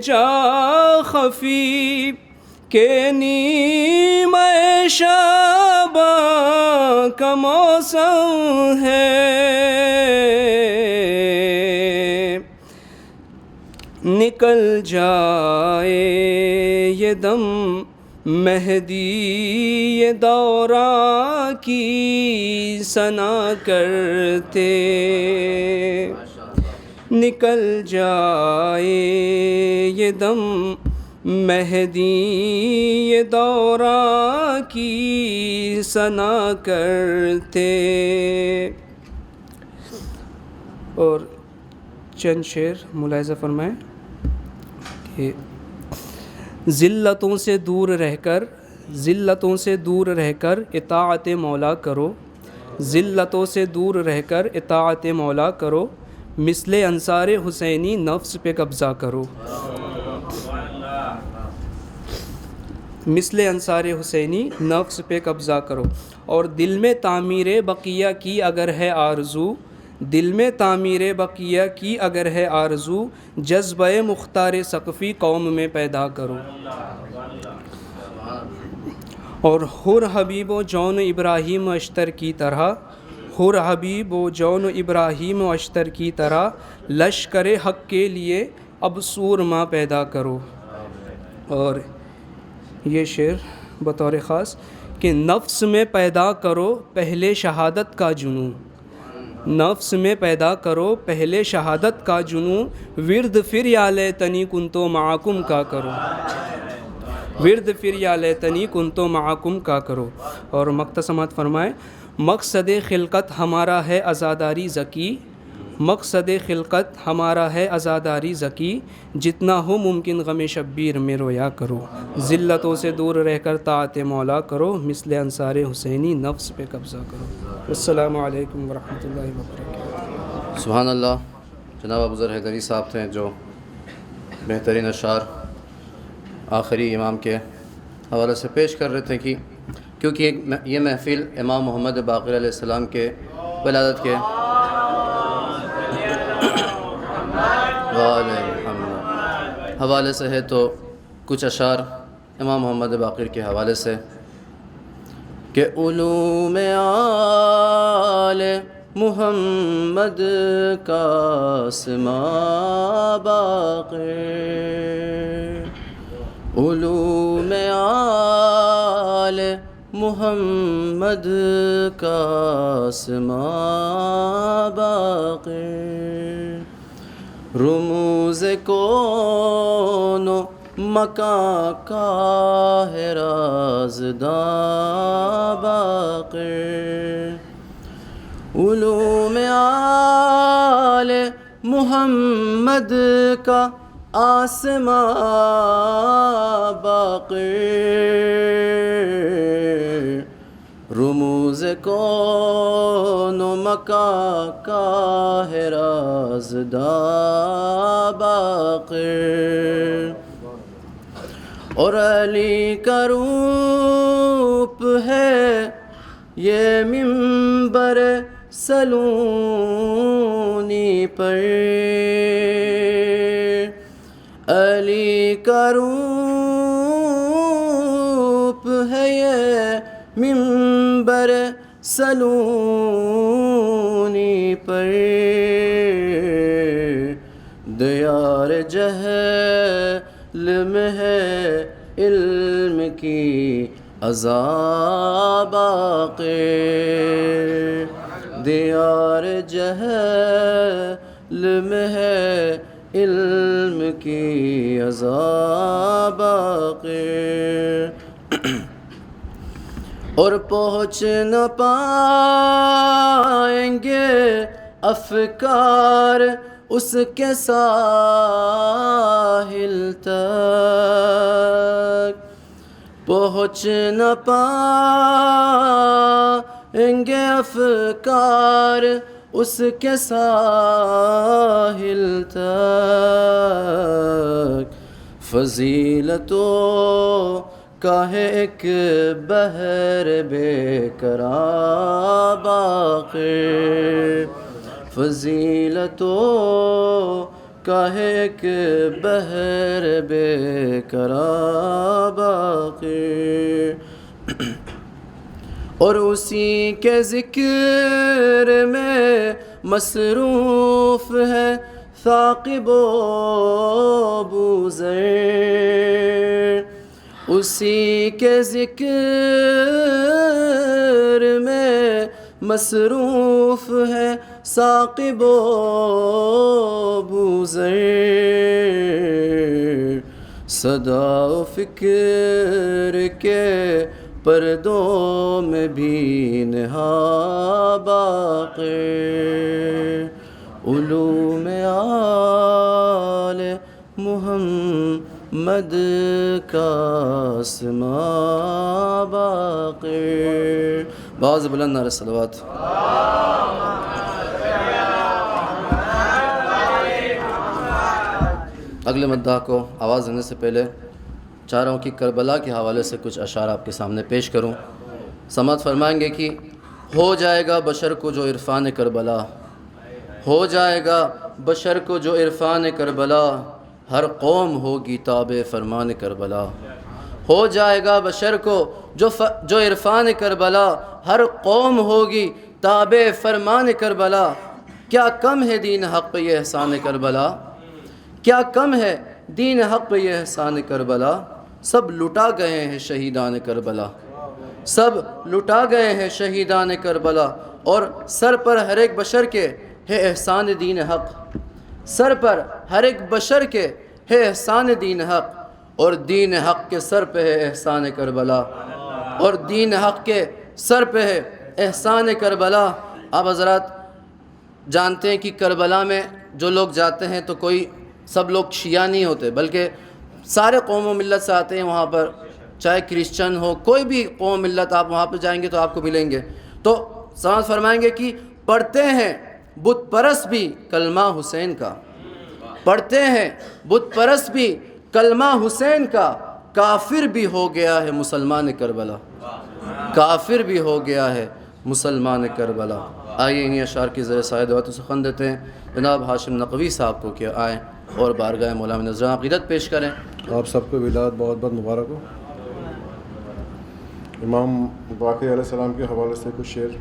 جا خفی کہ نیمہ شعبان کا موسم ہے، نکل جائے یہ دم مہدی یہ دوران کی ثنا کرتے، نکل جائے یہ دم مہدی یہ دوران کی ثنا کرتے۔ اور چند شعر ملاحظہ فرمائیں کہ ذلتوں سے دور رہ کر، ذلتوں سے دور رہ کر اطاعت مولا کرو، ذلتوں سے دور رہ کر اطاعت مولا کرو، مثل انصار حسینی نفس پہ قبضہ کرو، مثل انصار حسینی نفس پہ قبضہ کرو، اور دل میں تعمیر بقیہ کی اگر ہے آرزو، دل میں تعمیر بقیہ کی اگر ہے آرزو، جذبہ مختار ثقفی قوم میں پیدا کرو، اور حر حبیب و جون ابراہیم اشتر کی طرح، حر حبیب و جون ابراہیم و اشتر کی طرح لشکر حق کے لیے اب سورما پیدا کرو۔ اور یہ شعر بطور خاص کہ نفس میں پیدا کرو پہلے شہادت کا جنون، نفس میں پیدا کرو پہلے شہادت کا جنون، ورد پھر یا لیتنی کنتو معکم کا کرو، ورد پھر یا لیتنی کنتو معکم کا کرو۔ اور مختصمات فرمائے، مقصد خلقت ہمارا ہے عزاداری ذکی، مقصد خلقت ہمارا ہے عزاداری ذکی، جتنا ہو ممکن غم شبیر میں رویا کرو، ذلتوں سے دور رہ کر طاعت مولا کرو، مثل انصار حسینی نفس پہ قبضہ کرو۔ السلام علیکم ورحمۃ اللہ وبرکاتہ۔ سبحان اللہ۔ جناب ابوذر حیدری صاحب تھے جو بہترین اشعار آخری امام کے حوالے سے پیش کر رہے تھے، کہ کیونکہ یہ محفل امام محمد باقر علیہ السلام کے ولادت کے حوالے سے ہے، تو کچھ اشعار امام محمد باقر کے حوالے سے کہ علوم آل محمد کا آسماں باقر، علوم آل محمد کا آسماں باقر، رموز کون و مکان کا ہے رازداں باقر، علوم آل محمد کا آسماں باقر، رموز کون و مکان کا ہے رازداں باقر، اور علی کا روپ ہے یہ منبر سلونی پر، علی کا روپ ہے یہ منبر سلونی پر، دیار جہل میں ہے علم کی عذاب باقر، دیار جہل میں ہے علم کی عذاب باقر، اور پہنچ نہ پائیں گے افکار اس کے ساحل تک، پہنچ نہ پائیں گے افکار اس کے ساحل تک، فضیلتوں کا ہے ایک بحر بے قرار باقی، فضیلتوں کا ہے ایک بحر بے قرار باقی، اور اسی کے ذکر میں مصروف ہے ثاقب و بوذر، اسی کے ذکر میں مصروف ہے ثاقب و بوذر، صدا و فکر کے پردوں میں بھی نہا باقی، علوم آل محمد کا آسماں باقی۔ بعض بلند نعرہ صلوات۔ اگلے مداح کو آواز دینے سے پہلے چاہ رہا ہوں کہ کربلا کے حوالے سے کچھ اشعار آپ کے سامنے پیش کروں۔ سماعت فرمائیں گے کہ ہو جائے گا بشر کو جو عرفان کربلا، ہو جائے گا بشر کو جو عرفان کربلا، ہر قوم ہوگی تابع فرمان کربلا، ہو جائے گا بشر کو جو عرفان کربلا، ہر قوم ہوگی تابع فرمان کربلا، کیا کم ہے دین حق پہ یہ احسان کربلا، کیا کم ہے دین حق پہ یہ احسان کربلا، سب لٹا گئے ہیں شہیدان کربلا، سب لٹا گئے ہیں شہیدان کربلا، اور سر پر ہر ایک بشر کے ہے احسان دین حق، سر پر ہر ایک بشر کے ہے احسان دین حق، اور دین حق کے سر پہ ہے احسان کربلا، اور دین حق کے سر پہ ہے احسان کربلا۔ آپ حضرات جانتے ہیں کہ کربلا میں جو لوگ جاتے ہیں تو کوئی سب لوگ شیعہ نہیں ہوتے، بلکہ سارے قوم و ملت سے آتے ہیں وہاں پر، چاہے کرسچن ہو، کوئی بھی قوم و ملت، آپ وہاں پہ جائیں گے تو آپ کو ملیں گے۔ تو سماعت فرمائیں گے کہ پڑھتے ہیں بت پرست بھی کلمہ حسین کا، پڑھتے ہیں بت پرست بھی کلمہ حسین کا، کافر بھی ہو گیا ہے مسلمان کربلا، کافر بھی ہو گیا ہے مسلمان کربلا۔ آئیے انہی اشعار کی ذریعے سایہ دعاتوں سے خوان دیتے ہیں جناب ہاشم نقوی صاحب کو کہ آئیں اور بارگاہ مولا میں نذران عقیدت پیش کریں۔ آپ سب کو ولادت بہت بہت مبارک ہو۔ امام باقر علیہ السلام کے حوالے سے کچھ شعر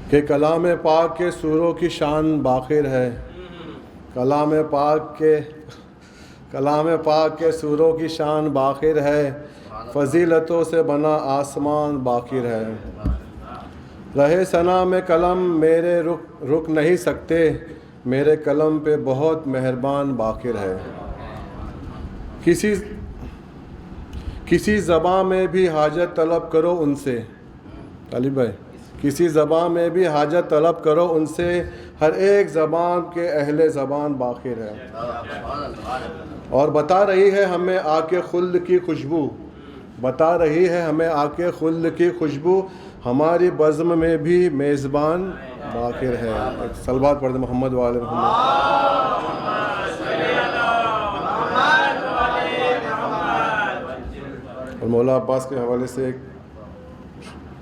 کہ کلام پاک کے سوروں کی شان باخر ہے، کلام پاک کے سوروں کی شان باخر ہے، فضیلتوں سے بنا آسمان باخر ہے، رہے ثنا میں قلم میرے رک نہیں سکتے، میرے قلم پہ بہت مہربان باخر ہے، کسی زباں میں بھی حاجت طلب کرو ان سے، طالب بھائی کسی زبان میں بھی حاجت طلب کرو ان سے، ہر ایک زبان کے اہل زبان باخر ہے، اور بتا رہی ہے ہمیں آ کے خلد کی خوشبو، بتا رہی ہے ہمیں آ کے خلد کی خوشبو، ہماری بزم میں بھی میزبان باخر ہے۔ ایک صلوات پڑھ دیں محمد وآل محمد۔ اور مولا عباس کے حوالے سے ایک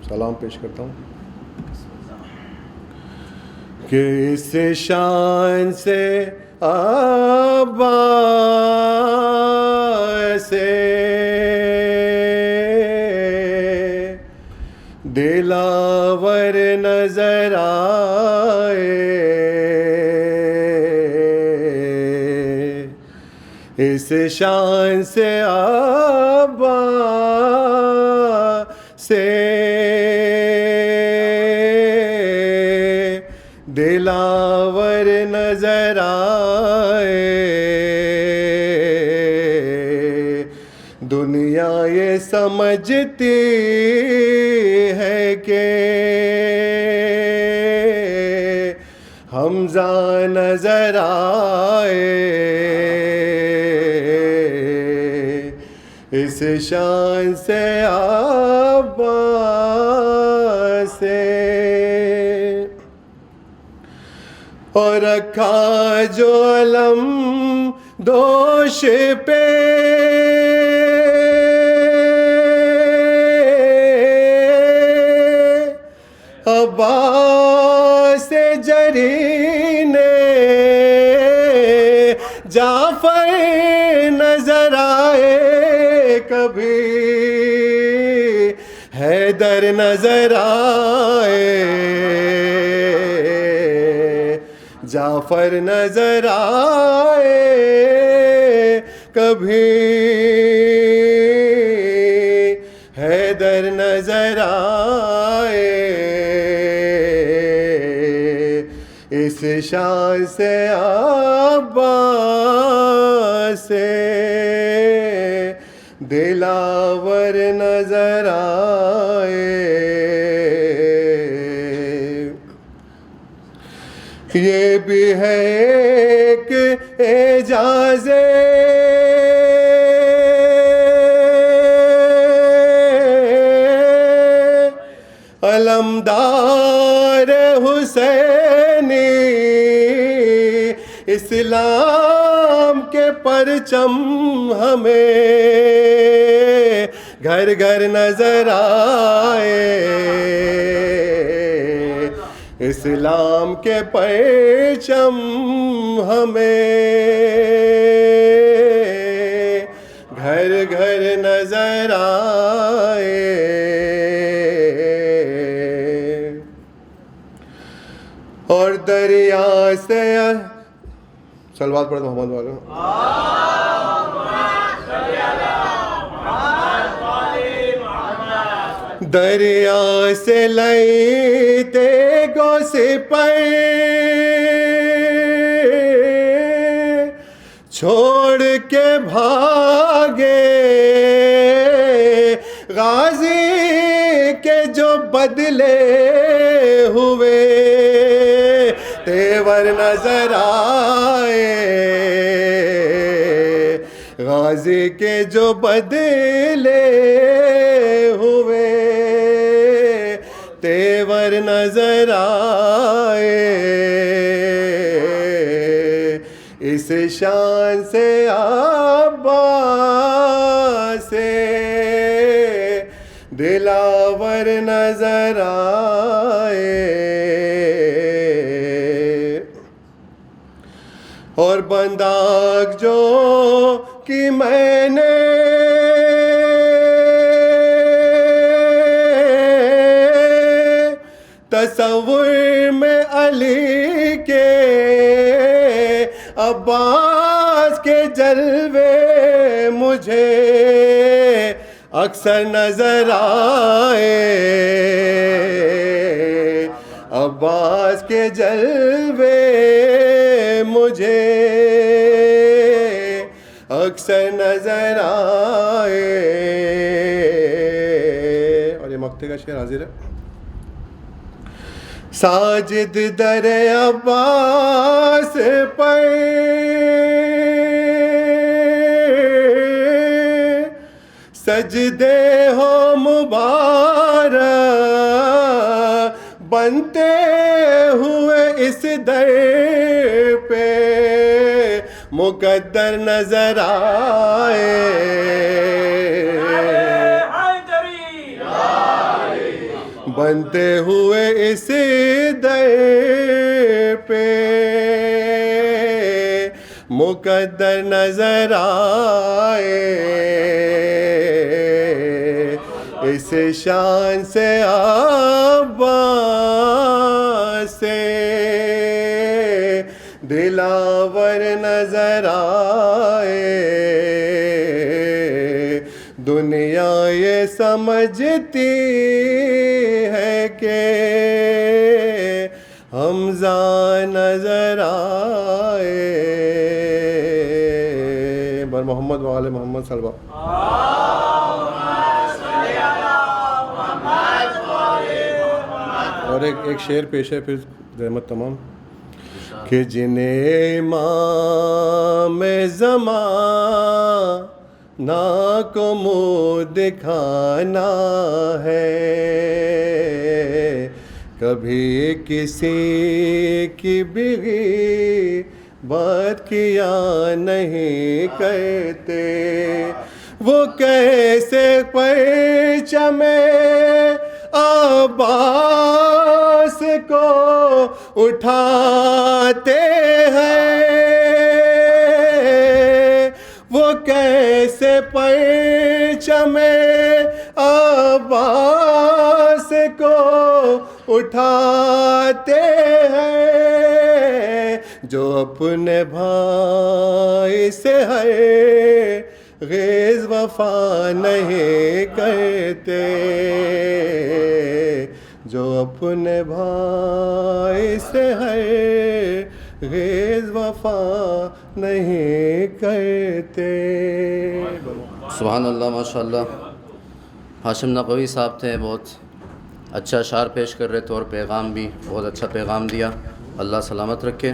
سلام پیش کرتا ہوں کہ اس شان سے عباس سے دلاور نظر آئے، اس شان سے عباس سے دلاور نظر آئے، دنیا یہ سمجھ سمجھتی ہے کہ حمزہ نظر آئے اس شان سے عباس سے، اور رکھا جو علم دوش پہ عباس جری نے، جعفر نظر آئے کبھی حیدر نظر آئے، جعفر نظر آئے کبھی حیدر نظر آئے اس شان سے عباس سے دلاور نظر آئے۔ یہ بھی ہے ایک اعجاز علمدار حسینی، اسلام کے پرچم ہمیں گھر گھر نظر آئے، اسلام کے پرچم ہمیں گھر گھر نظر آئے۔ اور دریا سے صلوات پڑھو محمد والو، دریا سے لیتے گوس پر چھوڑ کے بھاگے غازی کے جو بدلے ہوئے تیور نظر آئے، غازی کے جو بدلے ہوئے تیور نظر آئے اس شان سے عباس سے دلاور نظر آئے۔ اور بنداغ جو کہ میں نے تصور میں علی کے عباس کے جلوے مجھے اکثر نظر آئے، عباس کے جلوے مجھے اکثر نظر آئے۔ اور یہ مقطع کا شعر حاضر ہے۔ ساجد در عباس پر سجدے ہو مبارک بنتے ہوئے اس در پہ مقدر نظر آئے، بنتے ہوئے اس در پہ مقدر نظر آئے اس شان سے عباس سے دلاور نظر آئے۔ دنیا یہ سمجھتی ہے کہ حمزہ نظر آئے۔ بر محمد و آل محمد صلی اللہ علیہ وسلم۔ اور ایک شعر پیش ہے پھر رحمت تمام کہ جنہیں امام زمانہ کو منہ دکھانا ہے کبھی کسی کی بھی بات کیا نہیں کرتے وہ کیسے پرچم عباس کو اٹھاتے ہیں وہ کیسے پرچم عباس کو اٹھاتے ہیں جو اپنے بھائی سے ہے غیظ وفا نہیں کرتے جو اپنے بھائی سے ہے غیظ وفا نہیں کرتے. سبحان اللہ ماشاء اللہ. ہاشم نقوی صاحب تھے, بہت اچھا اشعار پیش کر رہے تھے اور پیغام بھی بہت اچھا پیغام دیا. اللہ سلامت رکھے.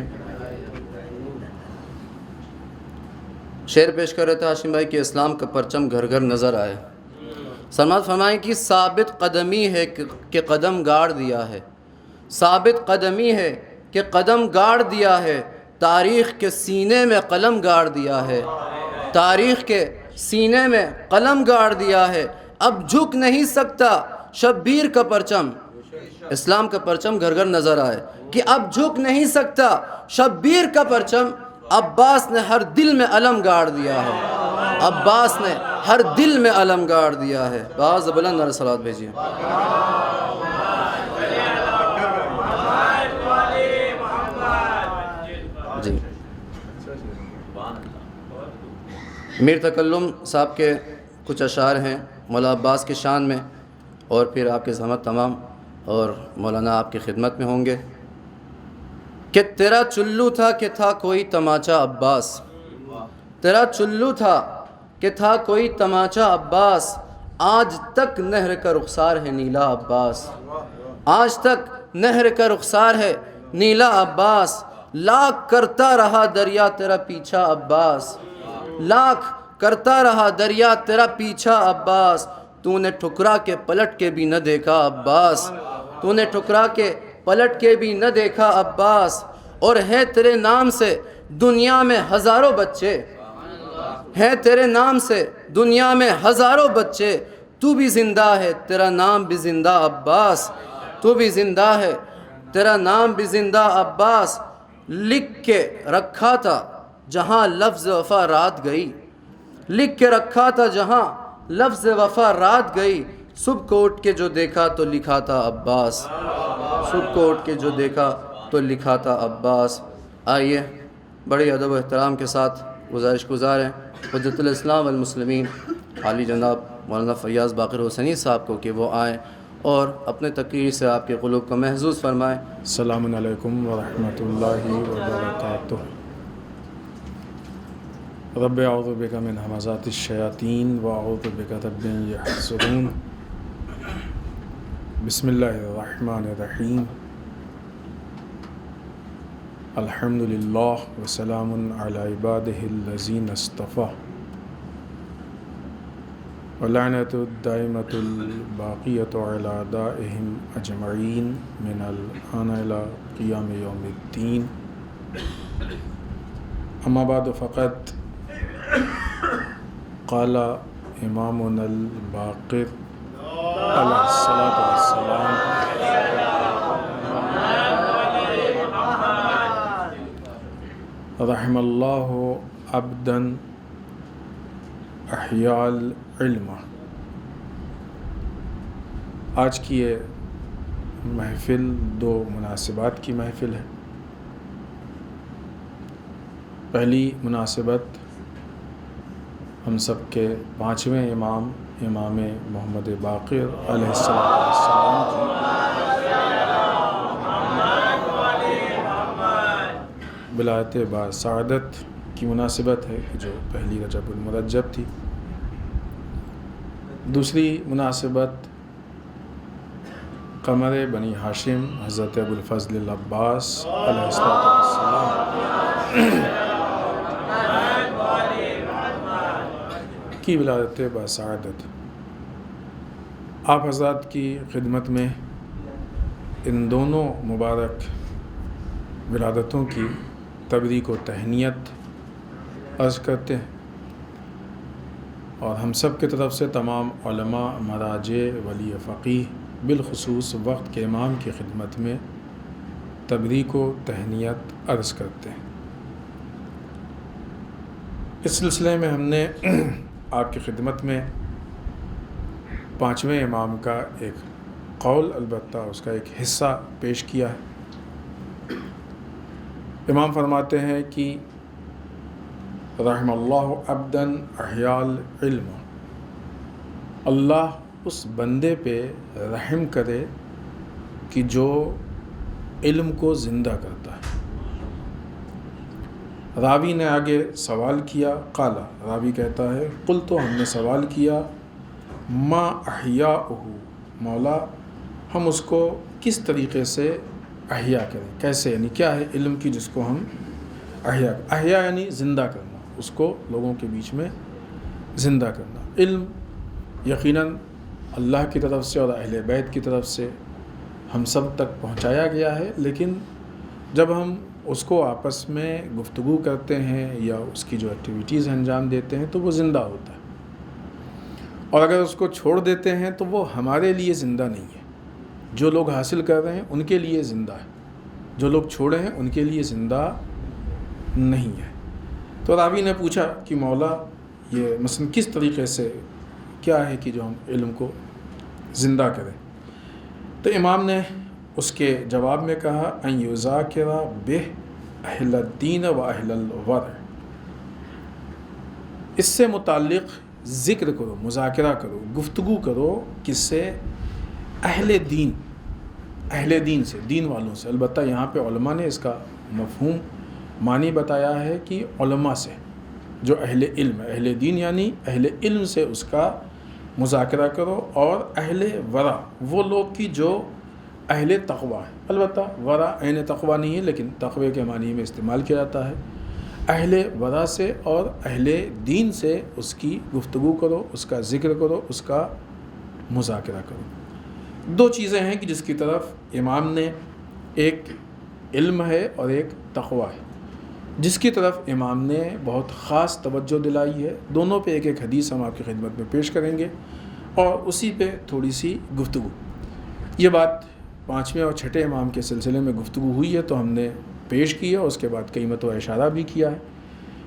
شعر پیش کر رہے تھے ہاشم بھائی کہ اسلام کا پرچم گھر گھر نظر آئے. سلامت فرمائیں کہ ثابت قدمی ہے کہ قدم گاڑ دیا ہے, ثابت قدمی ہے کہ قدم گاڑ دیا ہے, تاریخ کے سینے میں قلم گاڑ دیا ہے, تاریخ کے سینے میں قلم گاڑ دیا ہے. اب جھک نہیں سکتا شبیر کا پرچم, اسلام کا پرچم گھر گھر نظر آئے کہ اب جھک نہیں سکتا شبیر کا پرچم. عباس نے ہر دل میں علم گاڑ دیا ہے, عباس نے ہر دل میں علم گاڑ دیا ہے. باز بلند اور صلوات بھیجیے. جی میر تکلم صاحب کے کچھ اشعار ہیں مولا عباس کی شان میں, اور پھر آپ کے زحمت تمام اور مولانا آپ کی خدمت میں ہوں گے. کہ تیرا چلو تھا کہ تھا کوئی تماچا عباس, تیرا چلو تھا کہ تھا کوئی تماچا عباس, آج تک نہر کا رخسار ہے نیلا عباس, آج تک نہر کا رخسار ہے نیلا عباس. لاکھ کرتا رہا دریا تیرا پیچھا عباس, لاکھ کرتا رہا دریا تیرا پیچھا عباس. تو نے ٹھکرا کے پلٹ کے بھی نہ دیکھا عباس, تو نے ٹھکرا کے پلٹ کے بھی نہ دیکھا عباس. اور ہے تیرے نام سے دنیا میں ہزاروں بچے, ہے تیرے نام سے دنیا میں ہزاروں بچے. تو بھی زندہ ہے تیرا نام بھی زندہ عباس, تو بھی زندہ ہے تیرا نام بھی زندہ عباس. لکھ کے رکھا تھا جہاں لفظ وفا رات گئی, لکھ کے رکھا تھا جہاں لفظ وفا رات گئی. صبح کو اٹھ کے جو دیکھا تو لکھا تھا عباس, صبح کو اٹھ کے جو دیکھا تو لکھا تھا عباس. آئیے بڑی ادب و احترام کے ساتھ گزارش گزار ہیں حجت الاسلام والمسلمین عالی جناب مولانا فیاض باقر حسینی صاحب کو کہ وہ آئیں اور اپنے تقریر سے آپ کے قلوب کو محظوظ فرمائیں. السلام علیکم ورحمۃ اللہ وبرکاتہ. رب اعوذ بک من همزات الشیاطین واعوذ بک رب ان یحضرون. بسم اللہ الرحمن الرحیم. الحمد للہ وسلام علی عبادہ الذین اصطفیٰ ولعنۃ الدائمۃ الباقیۃ علی اعدائہم اجمعین من الآن الی قیام یوم الدین. اما بعد فقط قال امامنا الباقر علیہ الصلاۃ والسلام رحم اللہ عبدا احیاء العلم. آج کی یہ محفل دو مناسبات کی محفل ہے. پہلی مناسبت ہم سب کے پانچویں امام محمد باقر علیہ السلام کی ولایت باسعادت کی مناسبت ہے جو پہلی رجب المرجب تھی. دوسری مناسبت قمر بنی ہاشم حضرت ابوالفضل العباس علیہ السلام کی ولادت بسعادت۔ آپ حضرات کی خدمت میں ان دونوں مبارک ولادتوں کی تبریک و تہنیت عرض کرتے ہیں، اور ہم سب کی طرف سے تمام علماء، مراجع، ولی فقیہ، بالخصوص وقت کے امام کی خدمت میں تبریک و تہنیت عرض کرتے ہیں۔ اس سلسلے میں ہم نے آپ کی خدمت میں 5ویں امام کا ایک قول، البتہ اس کا ایک حصہ پیش کیا ہے۔ امام فرماتے ہیں کہ رحم اللہ عبدا احیا العلم، اللہ اس بندے پہ رحم کرے کہ جو علم کو زندہ کرتا ہے۔ راوی نے آگے سوال کیا، قالا، راوی کہتا ہے قلت، تو ہم نے سوال کیا، ما احیاؤہ، مولا ہم اس کو کس طریقے سے احیا کریں، کیسے، یعنی کیا ہے علم کی جس کو ہم احیا یعنی زندہ کرنا، اس کو لوگوں کے بیچ میں زندہ کرنا۔ علم یقیناً اللہ کی طرف سے اور اہل بیت کی طرف سے ہم سب تک پہنچایا گیا ہے، لیکن جب ہم اس کو آپس میں گفتگو کرتے ہیں یا اس کی جو ایکٹیویٹیز انجام دیتے ہیں تو وہ زندہ ہوتا ہے، اور اگر اس کو چھوڑ دیتے ہیں تو وہ ہمارے لیے زندہ نہیں ہے۔ جو لوگ حاصل کر رہے ہیں ان کے لیے زندہ ہے، جو لوگ چھوڑے ہیں ان کے لیے زندہ نہیں ہے۔ تو راوی نے پوچھا کہ مولا یہ مثلا کس طریقے سے کیا ہے کہ جو ہم علم کو زندہ کریں؟ تو امام نے اس کے جواب میں کہا ان یذاکر بہ اہل الدین و اہل الورع، اس سے متعلق ذکر کرو، مذاکرہ کرو، گفتگو کرو، کس سے؟ اہل دین سے، دین والوں سے۔ البتہ یہاں پہ علماء نے اس کا مفہوم معنی بتایا ہے کہ علماء سے، جو اہل علم، اہل دین یعنی اہل علم سے اس کا مذاکرہ کرو، اور اہل ورع وہ لوگ کی جو اہل تقوی ہے۔ البتہ ورع عین تقوی نہیں ہے، لیکن تقوی کے معنی میں استعمال کیا جاتا ہے۔ اہل ورع سے اور اہل دین سے اس کی گفتگو کرو، اس کا ذکر کرو، اس کا مذاکرہ کرو۔ دو چیزیں ہیں کہ جس کی طرف امام نے، ایک علم ہے اور ایک تقوی ہے، جس کی طرف امام نے بہت خاص توجہ دلائی ہے۔ دونوں پہ ایک ایک حدیث ہم آپ کی خدمت میں پیش کریں گے اور اسی پہ تھوڑی سی گفتگو۔ یہ بات 5ویں اور 6ٹھے امام کے سلسلے میں گفتگو ہوئی ہے تو ہم نے پیش کی ہے، اور اس کے بعد کئی مرتبہ اشارہ بھی کیا ہے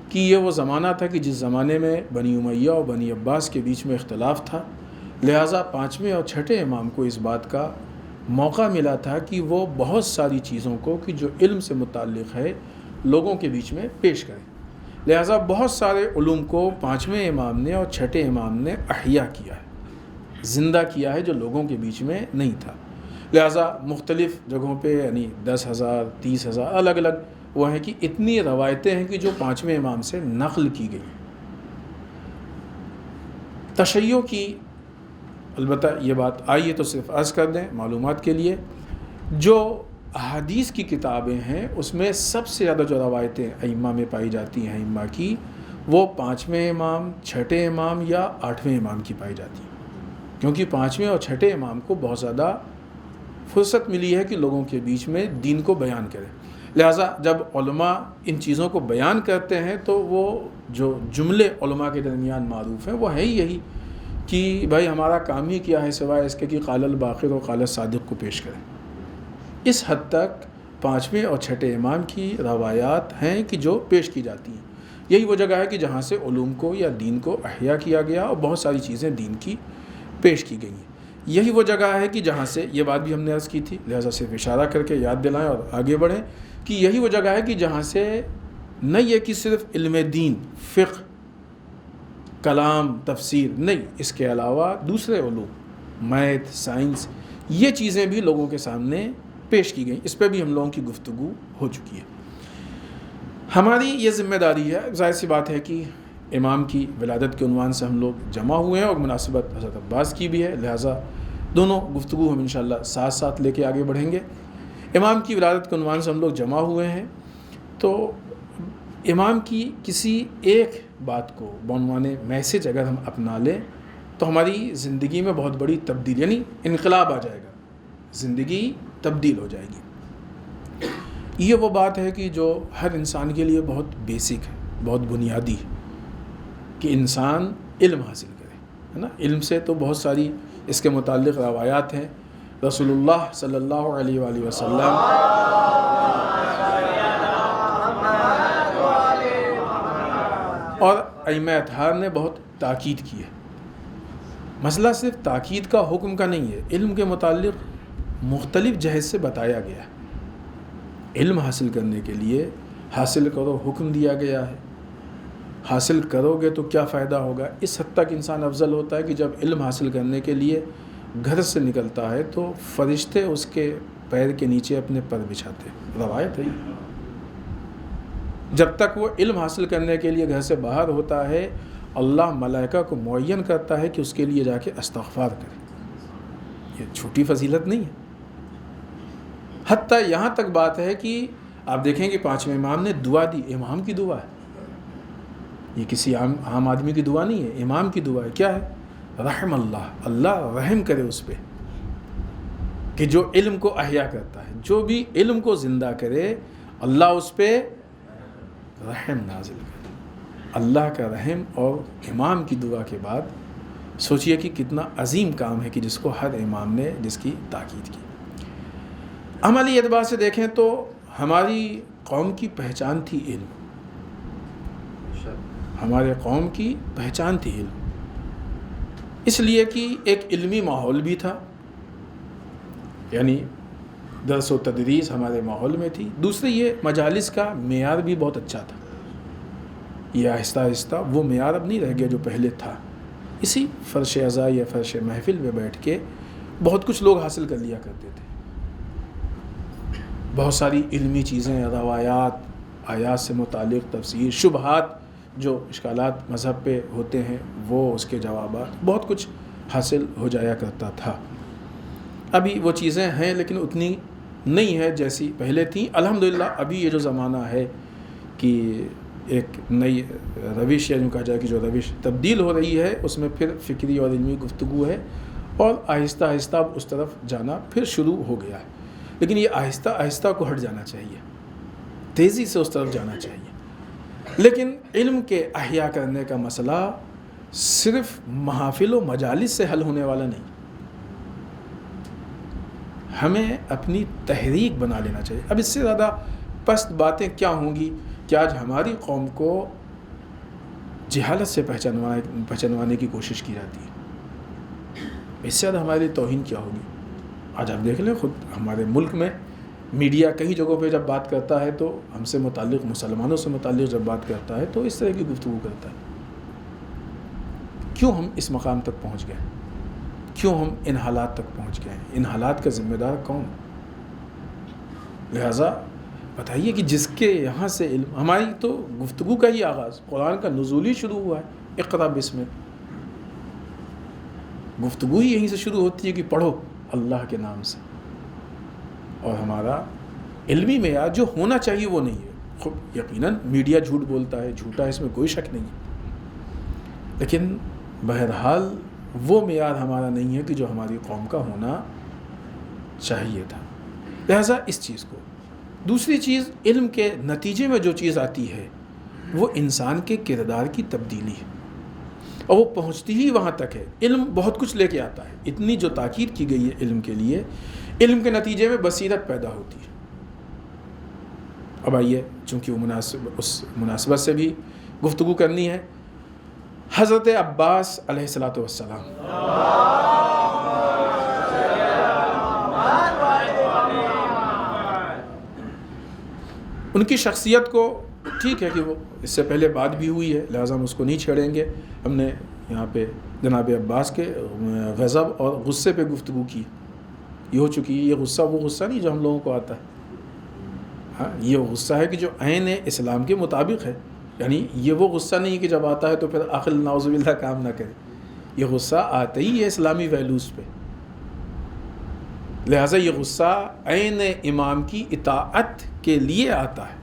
کہ یہ وہ زمانہ تھا کہ جس زمانے میں بنی امیہ اور بنی عباس کے بیچ میں اختلاف تھا، لہٰذا 5ویں اور 6ٹھے امام کو اس بات کا موقع ملا تھا کہ وہ بہت ساری چیزوں کو کہ جو علم سے متعلق ہے لوگوں کے بیچ میں پیش کریں۔ لہٰذا بہت سارے علوم کو 5ویں امام نے اور 6ٹھے امام نے احیا کیا ہے، زندہ کیا ہے، جو لوگوں کے بیچ میں نہیں تھا۔ لہٰذا مختلف جگہوں پہ یعنی 10,000 30,000 الگ الگ وہ ہیں کہ اتنی روایتیں ہیں کہ جو 5ویں امام سے نقل کی گئی۔ تشیع کی البتہ یہ بات آئی ہے تو صرف عرض کر دیں معلومات کے لیے، جو احادیث کی کتابیں ہیں اس میں سب سے زیادہ جو روایتیں ائمہ میں پائی جاتی ہیں ائمہ کی، وہ 5ویں امام، 6ٹھے امام یا 8ویں امام کی پائی جاتی ہیں، کیونکہ 5ویں اور 6ٹھے امام کو بہت زیادہ فرصت ملی ہے کہ لوگوں کے بیچ میں دین کو بیان کریں۔ لہٰذا جب علماء ان چیزوں کو بیان کرتے ہیں تو وہ جو جملے علماء کے درمیان معروف ہیں وہ ہے ہی یہی کہ بھائی ہمارا کام ہی کیا ہے سوائے اس کے کہ قال الباقر و قال الصادق کو پیش کریں۔ اس حد تک 5ویں اور 6ٹھے امام کی روایات ہیں کہ جو پیش کی جاتی ہیں۔ یہی وہ جگہ ہے کہ جہاں سے علوم کو یا دین کو احیا کیا گیا اور بہت ساری چیزیں دین کی پیش کی گئی ہیں۔ یہی وہ جگہ ہے کہ جہاں سے، یہ بات بھی ہم نے عرض کی تھی، لہٰذا صرف اشارہ کر کے یاد دلائیں اور آگے بڑھیں کہ یہی وہ جگہ ہے کہ جہاں سے نہ یہ کہ صرف علم دین، فقہ، کلام، تفسیر نہیں، اس کے علاوہ دوسرے علوم، میتھ، سائنس، یہ چیزیں بھی لوگوں کے سامنے پیش کی گئیں۔ اس پہ بھی ہم لوگوں کی گفتگو ہو چکی ہے۔ ہماری یہ ذمہ داری ہے، ظاہر سی بات ہے کہ امام کی ولادت کے عنوان سے ہم لوگ جمع ہوئے ہیں اور مناسبت حضرت عباس کی بھی ہے، لہٰذا دونوں گفتگو ہم انشاءاللہ ساتھ ساتھ لے کے آگے بڑھیں گے۔ امام کی ولادت کے عنوان سے ہم لوگ جمع ہوئے ہیں، تو امام کی کسی ایک بات کو بعنوان میسج اگر ہم اپنا لیں تو ہماری زندگی میں بہت بڑی تبدیلی، یعنی انقلاب آ جائے گا، زندگی تبدیل ہو جائے گی۔ یہ وہ بات ہے کہ جو ہر انسان کے لیے بہت بیسک ہے، بہت بنیادی ہے کہ انسان علم حاصل کرے، ہے نا۔ علم سے تو بہت ساری اس کے متعلق روایات ہیں۔ رسول اللہ صلی اللہ علیہ وآلہ وسلم اور ائمہ اطہار نے بہت تاکید کی ہے۔ مسئلہ صرف تاکید کا حکم کا نہیں ہے، علم کے متعلق مختلف جہت سے بتایا گیا ہے۔ علم حاصل کرنے کے لیے حاصل کرو حکم دیا گیا ہے، حاصل کرو گے تو کیا فائدہ ہوگا۔ اس حد تک انسان افضل ہوتا ہے کہ جب علم حاصل کرنے کے لیے گھر سے نکلتا ہے تو فرشتے اس کے پیر کے نیچے اپنے پر بچھاتے ہیں، روایت ہے۔ جب تک وہ علم حاصل کرنے کے لیے گھر سے باہر ہوتا ہے، اللہ ملائکہ کو معین کرتا ہے کہ اس کے لیے جا کے استغفار کرے۔ یہ چھوٹی فضیلت نہیں ہے۔ حتیٰ یہاں تک بات ہے کہ آپ دیکھیں کہ پانچویں امام نے دعا دی، امام کی دعا ہے، یہ کسی عام آدمی کی دعا نہیں ہے، امام کی دعا ہے۔ کیا ہے؟ رحم اللہ رحم کرے اس پہ کہ جو علم کو احیا کرتا ہے، جو بھی علم کو زندہ کرے، اللہ اس پہ رحم نازل کرے۔ اللہ کا رحم اور امام کی دعا کے بعد سوچئے کہ کتنا عظیم کام ہے کہ جس کو ہر امام نے جس کی تاکید کی۔ عملی اعتبار سے دیکھیں تو ہماری قوم کی پہچان تھی علم، ہمارے قوم کی پہچان تھی علم، اس لیے کہ ایک علمی ماحول بھی تھا، یعنی درس و تدریس ہمارے ماحول میں تھی۔ دوسرے یہ مجالس کا معیار بھی بہت اچھا تھا، یہ آہستہ آہستہ وہ معیار اب نہیں رہ گیا جو پہلے تھا۔ اسی فرش عزا یا فرش محفل میں بیٹھ کے بہت کچھ لوگ حاصل کر لیا کرتے تھے، بہت ساری علمی چیزیں، روایات، آیات سے متعلق تفسیر، شبہات جو اشکالات مذہب پہ ہوتے ہیں وہ اس کے جوابات، بہت کچھ حاصل ہو جایا کرتا تھا۔ ابھی وہ چیزیں ہیں لیکن اتنی نہیں ہے جیسی پہلے تھیں۔ الحمدللہ ابھی یہ جو زمانہ ہے کہ ایک نئی روش یا یوں کہا جائے کہ جو روش تبدیل ہو رہی ہے، اس میں پھر فکری اور علمی گفتگو ہے، اور آہستہ آہستہ اب اس طرف جانا پھر شروع ہو گیا ہے۔ لیکن یہ آہستہ آہستہ کو ہٹ جانا چاہیے، تیزی سے اس طرف جانا چاہیے۔ لیکن علم کے احیا کرنے کا مسئلہ صرف محافل و مجالس سے حل ہونے والا نہیں، ہمیں اپنی تحریک بنا لینا چاہیے۔ اب اس سے زیادہ پست باتیں کیا ہوں گی کہ آج ہماری قوم کو جہالت سے پہچانوانے کی کوشش کی جاتی ہے، اس سے زیادہ ہماری توہین کیا ہوگی۔ آج آپ دیکھ لیں خود ہمارے ملک میں میڈیا کئی جگہوں پہ جب بات کرتا ہے تو ہم سے متعلق، مسلمانوں سے متعلق جب بات کرتا ہے تو اس طرح کی گفتگو کرتا ہے۔ کیوں ہم اس مقام تک پہنچ گئے؟ کیوں ہم ان حالات تک پہنچ گئے ہیں؟ ان حالات کا ذمہ دار کون؟ لہٰذا بتائیے کہ جس کے یہاں سے علم، ہماری تو گفتگو کا ہی آغاز قرآن کا نزول ہی شروع ہوا ہے، اقرا بسم، گفتگو ہی یہیں سے شروع ہوتی ہے کہ پڑھو اللہ کے نام سے۔ اور ہمارا علمی معیار جو ہونا چاہیے وہ نہیں ہے۔ خب یقیناً میڈیا جھوٹ بولتا ہے، جھوٹا ہے، اس میں کوئی شک نہیں ہے، لیکن بہرحال وہ معیار ہمارا نہیں ہے کہ جو ہماری قوم کا ہونا چاہیے تھا۔ لہٰذا اس چیز کو، دوسری چیز علم کے نتیجے میں جو چیز آتی ہے وہ انسان کے کردار کی تبدیلی ہے، اور وہ پہنچتی ہی وہاں تک ہے۔ علم بہت کچھ لے کے آتا ہے، اتنی جو تاکید کی گئی ہے علم کے لیے، علم کے نتیجے میں بصیرت پیدا ہوتی ہے۔ اب آئیے، چونکہ وہ اس مناسبت سے بھی گفتگو کرنی ہے، حضرت عباس علیہ السلام ان کی شخصیت کو، ٹھیک ہے کہ وہ اس سے پہلے بات بھی ہوئی ہے، لہٰذا ہم اس کو نہیں چھیڑیں گے۔ ہم نے یہاں پہ جناب عباس کے غضب اور غصے پہ گفتگو کی، یہ ہو چکی ہے۔ یہ غصہ وہ غصہ نہیں جو ہم لوگوں کو آتا ہے، ہاں، یہ غصہ ہے کہ جو عین اسلام کے مطابق ہے، یعنی یہ وہ غصہ نہیں ہے کہ جب آتا ہے تو پھر عقل نعوذ باللہ کام نہ کرے، یہ غصہ آتا ہی ہے اسلامی ویلیوز پہ، لہٰذا یہ غصہ عین امام کی اطاعت کے لیے آتا ہے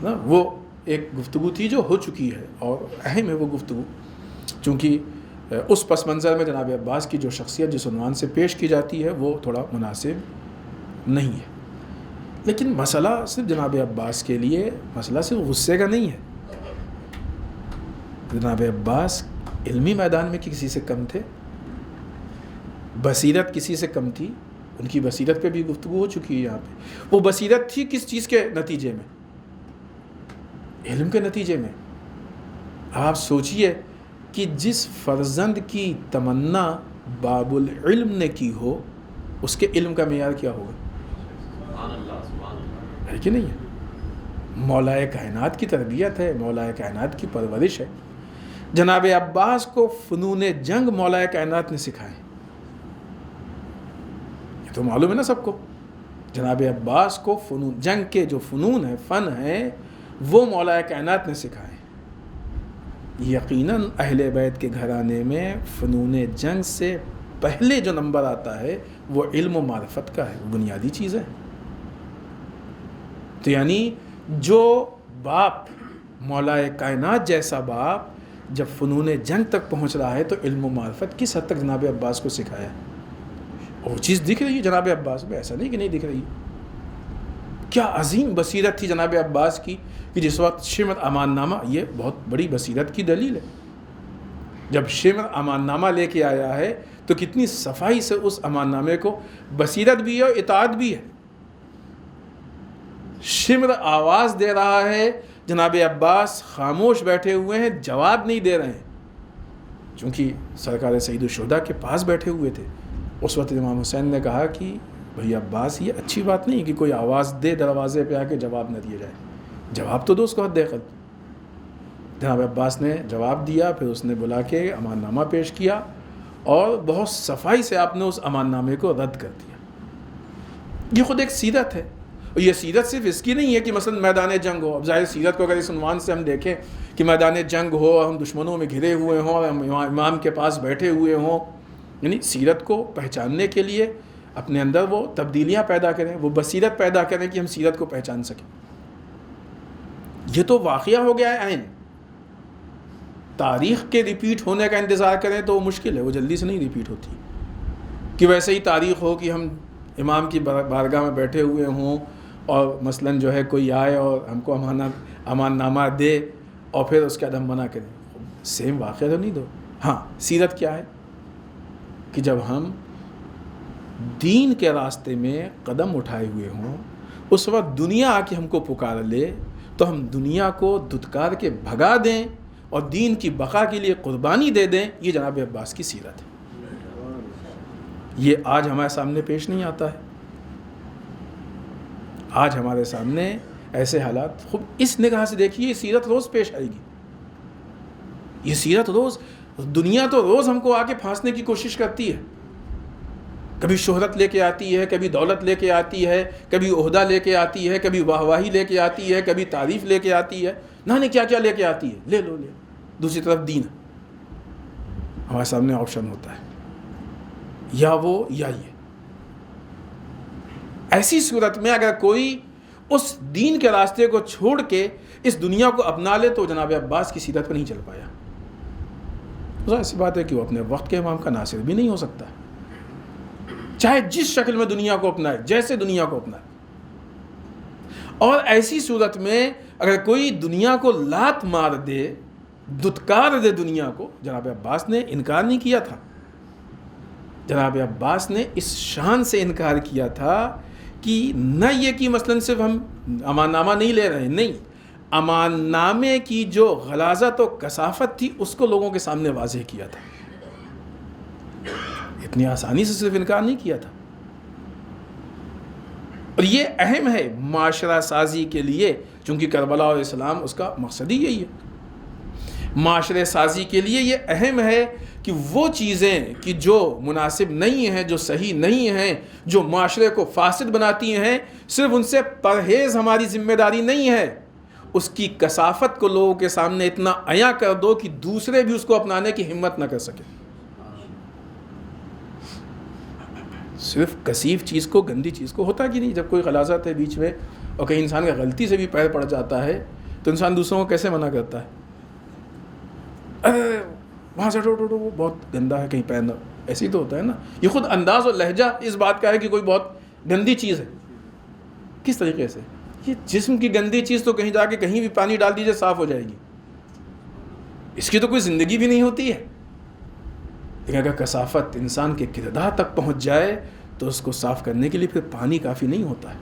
نا۔ وہ ایک گفتگو تھی جو ہو چکی ہے اور اہم ہے وہ گفتگو، چونکہ اس پس منظر میں جناب عباس کی جو شخصیت جس عنوان سے پیش کی جاتی ہے وہ تھوڑا مناسب نہیں ہے۔ لیکن مسئلہ صرف جناب عباس کے لیے مسئلہ صرف غصے کا نہیں ہے۔ جناب عباس علمی میدان میں کسی سے کم تھے، بصیرت کسی سے کم تھی، ان کی بصیرت پہ بھی گفتگو ہو چکی ہے یہاں پہ۔ وہ بصیرت تھی کس چیز کے نتیجے میں؟ علم کے نتیجے میں۔ آپ سوچئے کہ جس فرزند کی تمنا باب العلم نے کی ہو اس کے علم کا معیار کیا ہوگا؟ ہے کہ نہیں ہے؟ مولا کائنات کی تربیت ہے، مولا کائنات کی پرورش ہے۔ جناب عباس کو فنون جنگ مولا کائنات نے سکھائے، یہ تو معلوم ہے نا سب کو۔ جناب عباس کو فنون جنگ کے جو فنون ہیں، فن ہیں، وہ مولا کائنات نے سکھائے۔ یقیناً اہل بیت کے گھرانے میں فنون جنگ سے پہلے جو نمبر آتا ہے وہ علم و معرفت کا ہے، وہ بنیادی چیز ہے۔ تو یعنی جو باپ مولا کائنات جیسا باپ جب فنون جنگ تک پہنچ رہا ہے تو علم و معرفت کس حد تک جناب عباس کو سکھایا، وہ چیز دکھ رہی ہے جناب عباس میں، ایسا نہیں کہ نہیں دکھ رہی۔ کیا عظیم بصیرت تھی جناب عباس کی کہ جس وقت شمر امان نامہ، یہ بہت بڑی بصیرت کی دلیل ہے، جب شمر امان نامہ لے کے آیا ہے تو کتنی صفائی سے اس امان نامے کو، بصیرت بھی ہے اور اطاعت بھی ہے۔ شمر آواز دے رہا ہے، جناب عباس خاموش بیٹھے ہوئے ہیں، جواب نہیں دے رہے ہیں، چونکہ سرکار سید الشہداء کے پاس بیٹھے ہوئے تھے۔ اس وقت امام حسین نے کہا کہ بھئی عباس یہ اچھی بات نہیں کہ کوئی آواز دے دروازے پہ آ کے جواب نہ دیا جائے، جواب تو دو اس کو حد دخل۔ جناب عباس نے جواب دیا، پھر اس نے بلا کے امان نامہ پیش کیا اور بہت صفائی سے آپ نے اس امان نامے کو رد کر دیا۔ یہ خود ایک سیرت ہے، اور یہ سیرت صرف اس کی نہیں ہے کہ مثلا میدان جنگ ہو۔ اب ظاہر سیرت کو اگر اس عنوان سے ہم دیکھیں کہ میدان جنگ ہو، ہم دشمنوں میں گھرے ہوئے ہوں اور ہم امام کے پاس بیٹھے ہوئے ہوں، یعنی سیرت کو پہچاننے کے لیے اپنے اندر وہ تبدیلیاں پیدا کریں، وہ بصیرت پیدا کریں کہ ہم سیرت کو پہچان سکیں۔ یہ تو واقعہ ہو گیا ہے عین، تاریخ کے ریپیٹ ہونے کا انتظار کریں تو وہ مشکل ہے، وہ جلدی سے نہیں ریپیٹ ہوتی کہ ویسے ہی تاریخ ہو کہ ہم امام کی بارگاہ میں بیٹھے ہوئے ہوں اور مثلاً جو ہے کوئی آئے اور ہم کو امان نامہ دے اور پھر اس کے بعد ہم منع کریں، سیم واقعہ تو نہیں دو۔ ہاں سیرت کیا ہے کہ جب ہم دین کے راستے میں قدم اٹھائے ہوئے ہوں، اس وقت دنیا آ کے ہم کو پکار لے تو ہم دنیا کو دھتکار کے بھگا دیں اور دین کی بقا کے لیے قربانی دے دیں۔ یہ جناب عباس کی سیرت ہے، یہ آج ہمارے سامنے پیش نہیں آتا ہے۔ آج ہمارے سامنے ایسے حالات، خود اس نگاہ سے دیکھیے، یہ سیرت روز پیش آئے گی، یہ سیرت روز، دنیا تو روز ہم کو آ کے پھانسنے کی کوشش کرتی ہے، کبھی شہرت لے کے آتی ہے، کبھی دولت لے کے آتی ہے، کبھی عہدہ لے کے آتی ہے، کبھی واہواہی لے کے آتی ہے، کبھی تعریف لے کے آتی ہے، نہ کیا کیا لے کے آتی ہے، لے لو۔ دوسری طرف دین ہمارے سامنے آپشن ہوتا ہے، یا وہ یا یہ۔ ایسی صورت میں اگر کوئی اس دین کے راستے کو چھوڑ کے اس دنیا کو اپنا لے تو جناب عباس کی سیرت پہ نہیں چل پایا۔ ظاہر سی بات ہے کہ وہ اپنے وقت کے امام کا ناصر بھی نہیں ہو سکتا، چاہے جس شکل میں دنیا کو اپنائے، جیسے دنیا کو اپنائے۔ اور ایسی صورت میں اگر کوئی دنیا کو لات مار دے، دھتکار دے دنیا کو، جناب عباس نے انکار نہیں کیا تھا، جناب عباس نے اس شان سے انکار کیا تھا کہ نہ یہ کہ مثلاً صرف ہم امان نامہ نہیں لے رہے، نہیں، امان نامے کی جو غلاظت و کثافت تھی اس کو لوگوں کے سامنے واضح کیا تھا، اتنی آسانی سے صرف انکار نہیں کیا تھا۔ اور یہ اہم ہے معاشرہ سازی کے لیے، چونکہ کربلا اور اسلام اس کا مقصد ہی یہی ہے۔ معاشرے سازی کے لیے یہ اہم ہے کہ وہ چیزیں کہ جو مناسب نہیں ہیں، جو صحیح نہیں ہیں، جو معاشرے کو فاسد بناتی ہیں، صرف ان سے پرہیز ہماری ذمہ داری نہیں ہے، اس کی کثافت کو لوگوں کے سامنے اتنا عیاں کر دو کہ دوسرے بھی اس کو اپنانے کی ہمت نہ کر سکے. صرف کثیف چیز کو، گندی چیز کو ہوتا کہ نہیں، جب کوئی غلاظت ہے بیچ میں اور کہیں انسان کا غلطی سے بھی پیر پڑ جاتا ہے تو انسان دوسروں کو کیسے منع کرتا ہے؟ ارے وہاں سے ہٹو وہ بہت گندا ہے، کہیں پیر نہ. ایسے ہی تو ہوتا ہے نا. یہ خود انداز اور لہجہ اس بات کا ہے کہ کوئی بہت گندی چیز ہے. کس طریقے سے؟ یہ جسم کی گندی چیز تو کہیں جا کے کہیں بھی پانی ڈال دیجیے صاف ہو جائے گی، اس کی تو کوئی زندگی بھی نہیں ہوتی ہے. لیکن اگر کثافت انسان کے کردار تک پہنچ جائے تو اس کو صاف کرنے کے لیے پھر پانی کافی نہیں ہوتا ہے.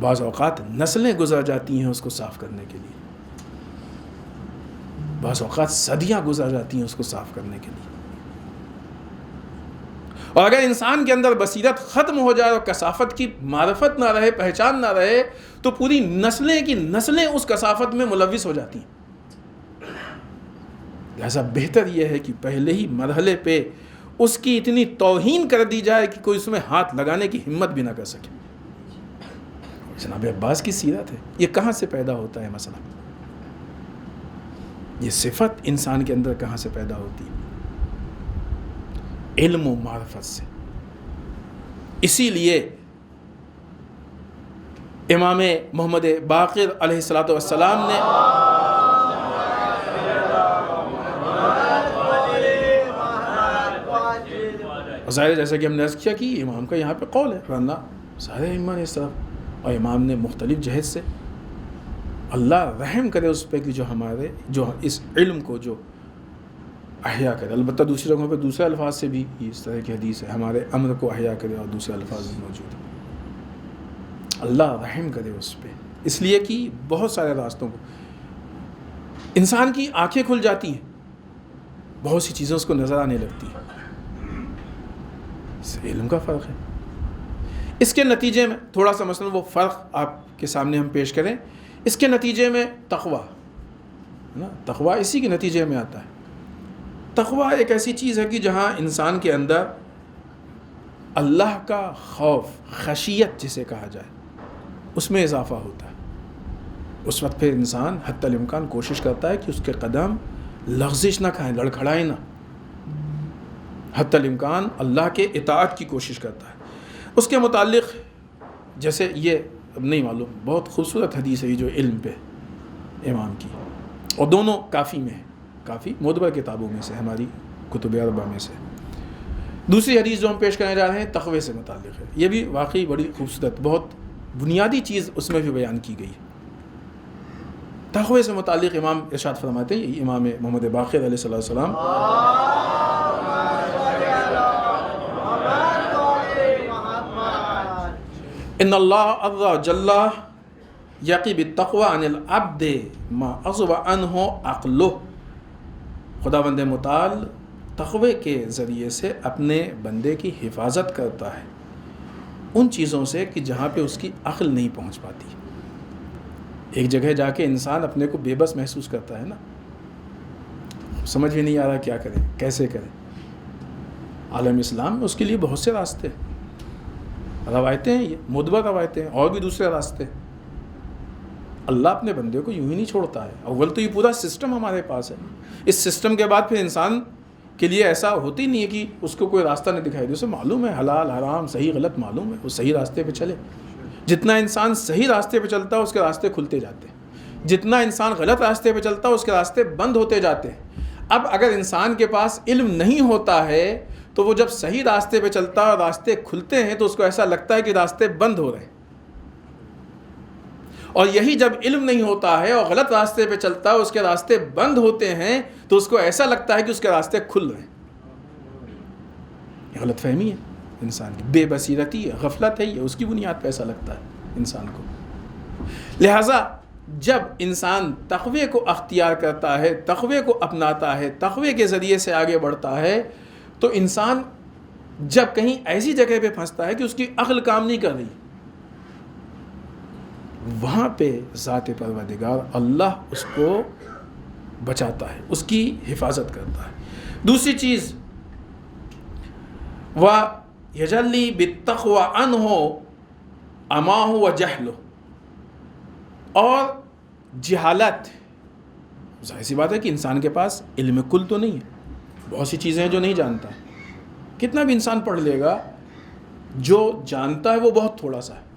بعض اوقات نسلیں گزر جاتی ہیں اس کو صاف کرنے کے لیے، بعض اوقات صدیاں گزر جاتی ہیں اس کو صاف کرنے کے لیے. اور اگر انسان کے اندر بصیرت ختم ہو جائے اور کثافت کی معرفت نہ رہے، پہچان نہ رہے، تو پوری نسلیں کی نسلیں اس کثافت میں ملوث ہو جاتی ہیں. لہذا بہتر یہ ہے کہ پہلے ہی مرحلے پہ اس کی اتنی توہین کر دی جائے کہ کوئی اس میں ہاتھ لگانے کی ہمت بھی نہ کر سکے. جناب عباس کی سیرت ہے. یہ کہاں سے پیدا ہوتا ہے مسئلہ؟ یہ صفت انسان کے اندر کہاں سے پیدا ہوتی ہے؟ علم و معرفت سے. اسی لیے امام محمد باقر علیہ الصلوۃ والسلام نے ظاہر جیسا کہ ہم نے عرض کیا کہ امام کا یہاں پہ قول ہے، ورنہ سارے امام نے اس طرف، اور امام نے مختلف جہت سے. اللہ رحم کرے اس پہ کہ جو اس علم کو جو احیا کرے. البتہ دوسری جگہوں پہ دوسرے الفاظ سے بھی اس طرح کی حدیث ہے، ہمارے امر کو احیا کرے، اور دوسرے الفاظ بھی موجود ہیں. اللہ رحم کرے اس پہ، اس لیے کہ بہت سارے راستوں کو انسان کی آنکھیں کھل جاتی ہیں، بہت سی چیزیں اس کو نظر آنے لگتی ہیں. اس علم کا فرق ہے. اس کے نتیجے میں تھوڑا سا مثلا وہ فرق آپ کے سامنے ہم پیش کریں. اس کے نتیجے میں تقویٰ نا، تقویٰ اسی کے نتیجے میں آتا ہے. تقویٰ ایک ایسی چیز ہے کہ جہاں انسان کے اندر اللہ کا خوف، خشیت جسے کہا جائے، اس میں اضافہ ہوتا ہے. اس وقت پھر انسان حتی الامکان کوشش کرتا ہے کہ اس کے قدم لغزش نہ کھائیں، لڑکھڑائیں نہ. حتی الامکان اللہ کے اطاعت کی کوشش کرتا ہے. اس کے متعلق جیسے یہ اب نہیں معلوم، بہت خوبصورت حدیث ہے یہ جو علم پہ امام کی، اور دونوں کافی میں ہے، کافی معتبر کتابوں میں سے، ہماری کتب اربعہ میں سے. دوسری حدیث جو ہم پیش کرنے جا رہے ہیں تقوی سے متعلق ہے. یہ بھی واقعی بڑی خوبصورت، بہت بنیادی چیز اس میں بھی بیان کی گئی ہے. تقوی سے متعلق امام ارشاد فرماتے ہیں، امام محمد باقر علیہ السلام، ان اللہ عز وجل یقی بالتقوی عن العبد ما عصب عنہ عقلہ. خداوند متعال تقوی کے ذریعے سے اپنے بندے کی حفاظت کرتا ہے ان چیزوں سے کہ جہاں پہ اس کی عقل نہیں پہنچ پاتی. ایک جگہ جا کے انسان اپنے کو بے بس محسوس کرتا ہے نا، سمجھ بھی نہیں آ رہا کیا کریں، کیسے کریں. عالم اسلام میں اس کے لیے بہت سے راستے، روایتیں ہیں، یہ معتبر روایتیں ہیں، اور بھی دوسرے راستے. اللہ اپنے بندے کو یوں ہی نہیں چھوڑتا ہے. اول تو یہ پورا سسٹم ہمارے پاس ہے. اس سسٹم کے بعد پھر انسان کے لیے ایسا ہوتی نہیں ہے کہ اس کو کوئی راستہ نہیں دکھائی دے. اسے معلوم ہے حلال حرام صحیح غلط معلوم ہے، وہ صحیح راستے پہ چلے. جتنا انسان صحیح راستے پہ چلتا ہے اس کے راستے کھلتے جاتے ہیں، جتنا انسان غلط راستے پہ چلتا ہے اس کے راستے بند ہوتے جاتے ہیں. اب اگر انسان کے پاس علم نہیں ہوتا ہے تو وہ جب صحیح راستے پہ چلتا ہے اور راستے کھلتے ہیں تو اس کو ایسا لگتا ہے کہ راستے بند ہو رہے ہیں. اور یہی جب علم نہیں ہوتا ہے اور غلط راستے پہ چلتا ہے اس کے راستے بند ہوتے ہیں تو اس کو ایسا لگتا ہے کہ اس کے راستے کھل رہے ہیں. یہ غلط فہمی ہے انسان کی، بے بصیرتی ہے، غفلت ہے، یہ اس کی بنیاد پہ ایسا لگتا ہے انسان کو. لہٰذا جب انسان تقوی کو اختیار کرتا ہے، تقوی کو اپناتا ہے، تقوی کے ذریعے سے آگے بڑھتا ہے، تو انسان جب کہیں ایسی جگہ پہ پھنستا ہے کہ اس کی عقل کام نہیں کر رہی، وہاں پہ ذات پروردگار اللہ اس کو بچاتا ہے، اس کی حفاظت کرتا ہے. دوسری چیز وَيَجَلِّي بِالتَّقْوَى عَنْهُ أَمَاهُ وَجَهْلُهُ. اور جہالت، ظاہر سی بات ہے کہ انسان کے پاس علم کل تو نہیں ہے، بہت سی چیزیں ہیں جو نہیں جانتا ہے. کتنا بھی انسان پڑھ لے گا، جو جانتا ہے وہ بہت تھوڑا سا ہے.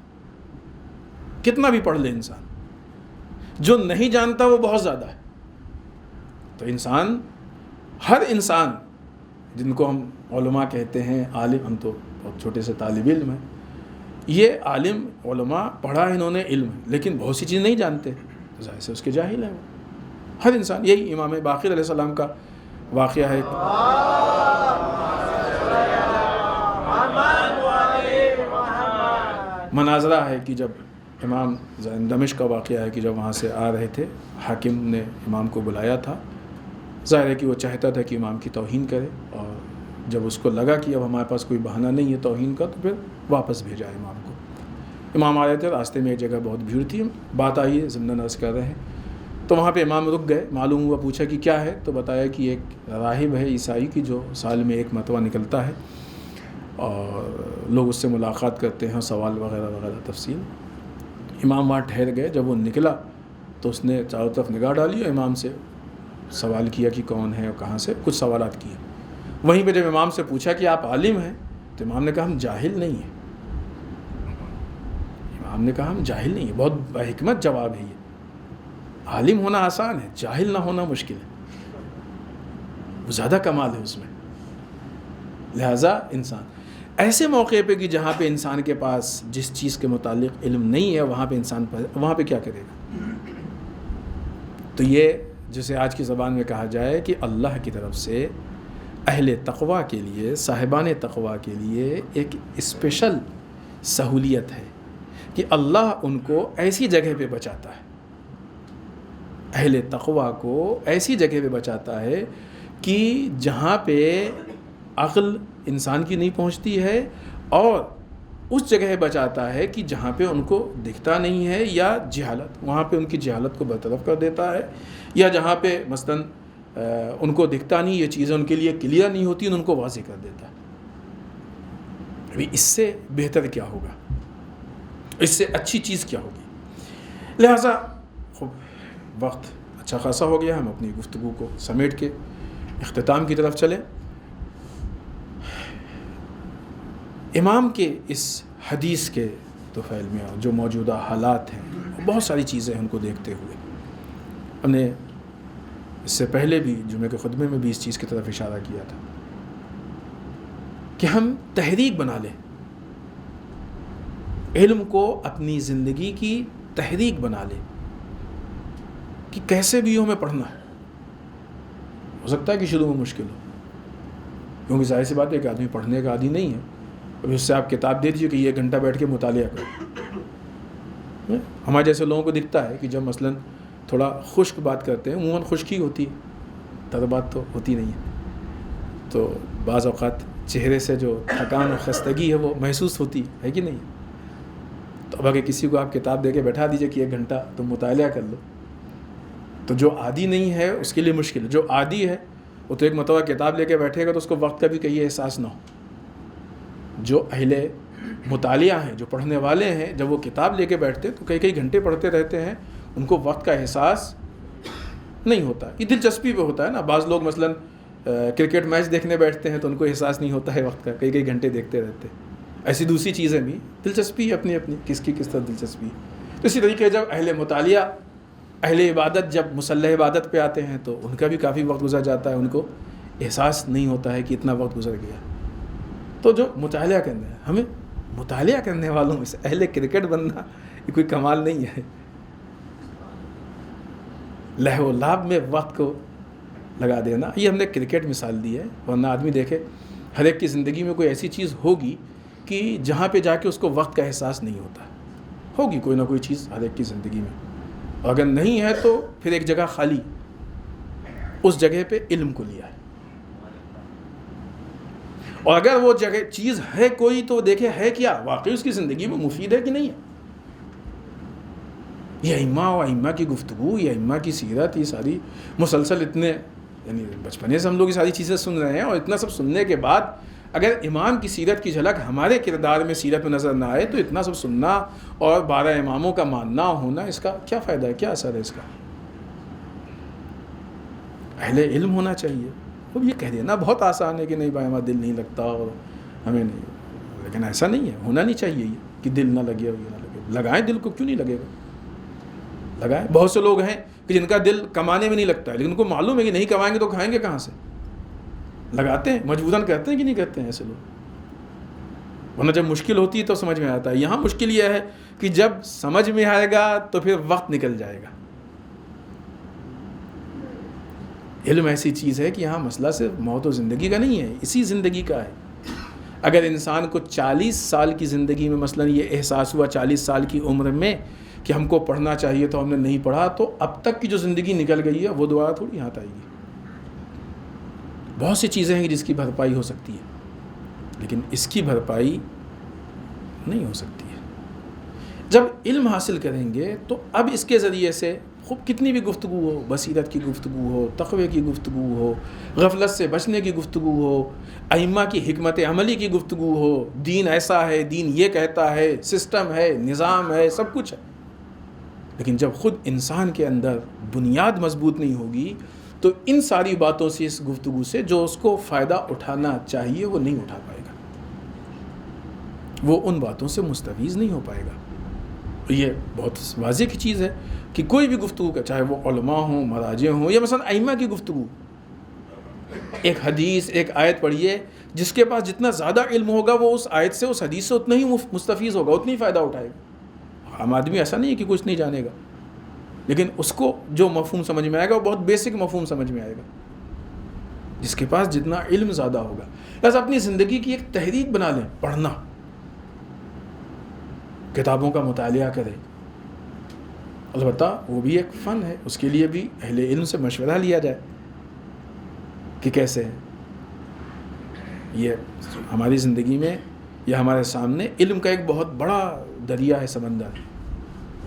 کتنا بھی پڑھ لے انسان، جو نہیں جانتا وہ بہت زیادہ ہے. تو انسان، ہر انسان جن کو ہم علماء کہتے ہیں، عالم، ہم تو بہت چھوٹے سے طالب علم ہیں، یہ عالم علماء پڑھا انہوں نے علم، لیکن بہت سی چیزیں نہیں جانتے، تو ظاہر سے اس کے جاہل ہیں وہ. ہر انسان. یہی امام باقر علیہ السلام کا واقعہ ہے. مناظرہ ہے کہ جب امام دمشق کا واقعہ ہے کہ جب وہاں سے آ رہے تھے، حاکم نے امام کو بلایا تھا. ظاہر ہے کہ وہ چاہتا تھا کہ امام کی توہین کرے، اور جب اس کو لگا کہ اب ہمارے پاس کوئی بہانہ نہیں ہے توہین کا، تو پھر واپس بھیجا امام کو. امام آ رہے تھے، راستے میں ایک جگہ بہت بھیڑ تھی، بات آئی ہے ضمن عرض کر رہے ہیں. تو وہاں پہ امام رک گئے، معلوم ہوا، پوچھا کہ کیا ہے، تو بتایا کہ ایک راہب ہے عیسائی کی جو سال میں ایک مرتبہ نکلتا ہے اور لوگ اس سے ملاقات کرتے ہیں، سوال وغیرہ وغیرہ تفصیل. امام وہاں ٹھہر گئے. جب وہ نکلا تو اس نے چاروں طرف نگاہ ڈالی اور امام سے سوال کیا کہ کون ہے اور کہاں سے، کچھ سوالات کیے. وہیں پہ جب امام سے پوچھا کہ آپ عالم ہیں، تو امام نے کہا ہم جاہل نہیں ہیں. امام نے کہا ہم جاہل نہیں ہیں. بہت بحکمت جواب ہے یہ. عالم ہونا آسان ہے، جاہل نہ ہونا مشکل ہے، وہ زیادہ کمال ہے اس میں. لہٰذا انسان ایسے موقع پہ کہ جہاں پہ انسان کے پاس جس چیز کے متعلق علم نہیں ہے، وہاں پہ انسان وہاں پہ کیا کرے گا؟ تو یہ جسے آج کی زبان میں کہا جائے کہ اللہ کی طرف سے اہل تقویٰ کے لیے، صاحبان تقویٰ کے لیے ایک اسپیشل سہولیت ہے کہ اللہ ان کو ایسی جگہ پہ بچاتا ہے، اہل تقویٰ کو ایسی جگہ پہ بچاتا ہے کہ جہاں پہ عقل انسان کی نہیں پہنچتی ہے، اور اس جگہ بچاتا ہے کہ جہاں پہ ان کو دکھتا نہیں ہے، یا جہالت، وہاں پہ ان کی جہالت کو برطرف کر دیتا ہے، یا جہاں پہ مثلاً ان کو دکھتا نہیں، یہ چیزیں ان کے لیے کلیئر نہیں ہوتی، ان کو واضح کر دیتا ہے. ابھی اس سے بہتر کیا ہوگا؟ اس سے اچھی چیز کیا ہوگی؟ لہٰذا وقت اچھا خاصا ہو گیا، ہم اپنی گفتگو کو سمیٹ کے اختتام کی طرف چلیں. امام کے اس حدیث کے طفیل میں جو موجودہ حالات ہیں، بہت ساری چیزیں ان کو دیکھتے ہوئے ہم نے اس سے پہلے بھی جمعے کے خطبے میں بھی اس چیز کی طرف اشارہ کیا تھا کہ ہم تحریک بنا لیں، علم کو اپنی زندگی کی تحریک بنا لیں کہ کیسے بھی ہمیں پڑھنا ہے. ہو سکتا ہے کہ شروع میں مشکل ہو، کیونکہ ظاہر سی بات ہے کہ آدمی پڑھنے کا عادی نہیں ہے. ابھی اس سے آپ کتاب دے دیجیے کہ یہ گھنٹہ بیٹھ کے مطالعہ کرو. ہمارے جیسے لوگوں کو دکھتا ہے کہ جب مثلاً تھوڑا خشک بات کرتے ہیں، عموماً خشکی ہوتی ہے، تر بات تو ہوتی نہیں ہے، تو بعض اوقات چہرے سے جو تھکان اور خستگی ہے وہ محسوس ہوتی ہے کہ نہیں. تو اب اگر کسی کو آپ کتاب دے کے بیٹھا دیجیے کہ ایک گھنٹہ تم مطالعہ کر لو، تو جو عادی نہیں ہے اس کے لیے مشکل ہے. جو عادی ہے وہ تو ایک مرتبہ کتاب لے کے بیٹھے گا تو اس کو وقت کا بھی کہیں احساس نہ ہو. جو اہل مطالعہ ہیں، جو پڑھنے والے ہیں، جب وہ کتاب لے کے بیٹھتے تو کئی گھنٹے پڑھتے رہتے ہیں، ان کو وقت کا احساس نہیں ہوتا. یہ دلچسپی پہ ہوتا ہے نا. بعض لوگ مثلاً کرکٹ میچ دیکھنے بیٹھتے ہیں تو ان کو احساس نہیں ہوتا ہے وقت کا، کئی گھنٹے دیکھتے رہتے ہیں. ایسی دوسری چیزیں بھی دلچسپی ہے اپنی اپنی، کس کی کس طرح دلچسپی. تو اسی طریقے جب اہل مطالعہ، اہل عبادت جب مسلح عبادت پہ آتے ہیں تو ان کا بھی کافی وقت گزر جاتا ہے، ان کو احساس نہیں ہوتا ہے کہ اتنا وقت گزر گیا. تو جو مطالعہ کرنا ہے، ہمیں مطالعہ کرنے والوں میں سے اہل کرکٹ بننا یہ کوئی کمال نہیں ہے. لہو لعب میں وقت کو لگا دینا، یہ ہم نے کرکٹ مثال دی ہے. ورنہ آدمی دیکھے ہر ایک کی زندگی میں کوئی ایسی چیز ہوگی کہ جہاں پہ جا کے اس کو وقت کا احساس نہیں ہوتا. ہوگی کوئی نہ کوئی چیز ہر ایک کی زندگی میں. اگر نہیں ہے تو پھر ایک جگہ خالی، اس جگہ پہ علم کو لیا ہے. اور اگر وہ جگہ چیز ہے کوئی تو دیکھے ہے کیا، واقعی اس کی زندگی میں مفید ہے کہ نہیں ہے. یہ ائمہ کی گفتگو، یہ ائمہ کی سیرت، یہ ساری مسلسل اتنے، یعنی بچپنے سے ہم لوگ یہ ساری چیزیں سن رہے ہیں، اور اتنا سب سننے کے بعد اگر امام کی سیرت کی جھلک ہمارے کردار میں سیرت میں نظر نہ آئے تو اتنا سب سننا اور 12 اماموں کا ماننا ہونا اس کا کیا فائدہ ہے, کیا اثر ہے اس کا؟ اہل علم ہونا چاہیے. اب یہ کہہ دینا بہت آسان ہے کہ نہیں بھائی ہمارا دل نہیں لگتا اور ہمیں نہیں, لیکن ایسا نہیں ہے, ہونا نہیں چاہیے یہ کہ دل نہ لگے اور یہ نہ لگے. لگائیں دل کو, کیوں نہیں لگے گا, لگائیں. بہت سے لوگ ہیں کہ جن کا دل کمانے میں نہیں لگتا ہے لیکن ان کو معلوم ہے کہ نہیں کمائیں گے تو کھائیں گے کہاں سے, لگاتے ہیں, مجبوراً کرتے ہیں کہ نہیں کرتے ہیں ایسے لوگ. ورنہ جب مشکل ہوتی ہے تو سمجھ میں آتا ہے. یہاں مشکل یہ ہے کہ جب سمجھ میں آئے گا تو پھر وقت نکل جائے گا. علم ایسی چیز ہے کہ یہاں مسئلہ صرف موت و زندگی کا نہیں ہے, اسی زندگی کا ہے. اگر انسان کو 40 سال کی زندگی میں مثلا یہ احساس ہوا 40 سال کی عمر میں کہ ہم کو پڑھنا چاہیے تو ہم نے نہیں پڑھا, تو اب تک کی جو زندگی نکل گئی ہے وہ دوبارہ تھوڑی ہاتھ آئے گی. بہت سی چیزیں ہیں جس کی بھرپائی ہو سکتی ہے لیکن اس کی بھرپائی نہیں ہو سکتی ہے. جب علم حاصل کریں گے تو اب اس کے ذریعے سے خوب کتنی بھی گفتگو ہو, بصیرت کی گفتگو ہو, تقوی کی گفتگو ہو, غفلت سے بچنے کی گفتگو ہو, ائمہ کی حکمت عملی کی گفتگو ہو, دین ایسا ہے, دین یہ کہتا ہے, سسٹم ہے, نظام ہے, سب کچھ ہے, لیکن جب خود انسان کے اندر بنیاد مضبوط نہیں ہوگی تو ان ساری باتوں سے, اس گفتگو سے جو اس کو فائدہ اٹھانا چاہیے وہ نہیں اٹھا پائے گا, وہ ان باتوں سے مستفیض نہیں ہو پائے گا. یہ بہت واضح کی چیز ہے کہ کوئی بھی گفتگو کا, چاہے وہ علماء ہوں, مراجع ہوں, یا مثلا ائمہ کی گفتگو, ایک حدیث, ایک آیت پڑھیے, جس کے پاس جتنا زیادہ علم ہوگا وہ اس آیت سے, اس حدیث سے اتنا ہی مستفیض ہوگا, اتنی فائدہ اٹھائے گا. عام آدمی ایسا نہیں ہے کہ کچھ نہیں جانے گا, لیکن اس کو جو مفہوم سمجھ میں آئے گا وہ بہت بیسک مفہوم سمجھ میں آئے گا. جس کے پاس جتنا علم زیادہ ہوگا. بس اپنی زندگی کی ایک تحریک بنا لیں, پڑھنا, کتابوں کا مطالعہ کریں. البتہ وہ بھی ایک فن ہے, اس کے لیے بھی اہل علم سے مشورہ لیا جائے کہ کیسے ہے. یہ ہماری زندگی میں یا ہمارے سامنے علم کا ایک بہت بڑا دریا ہے, سمندر.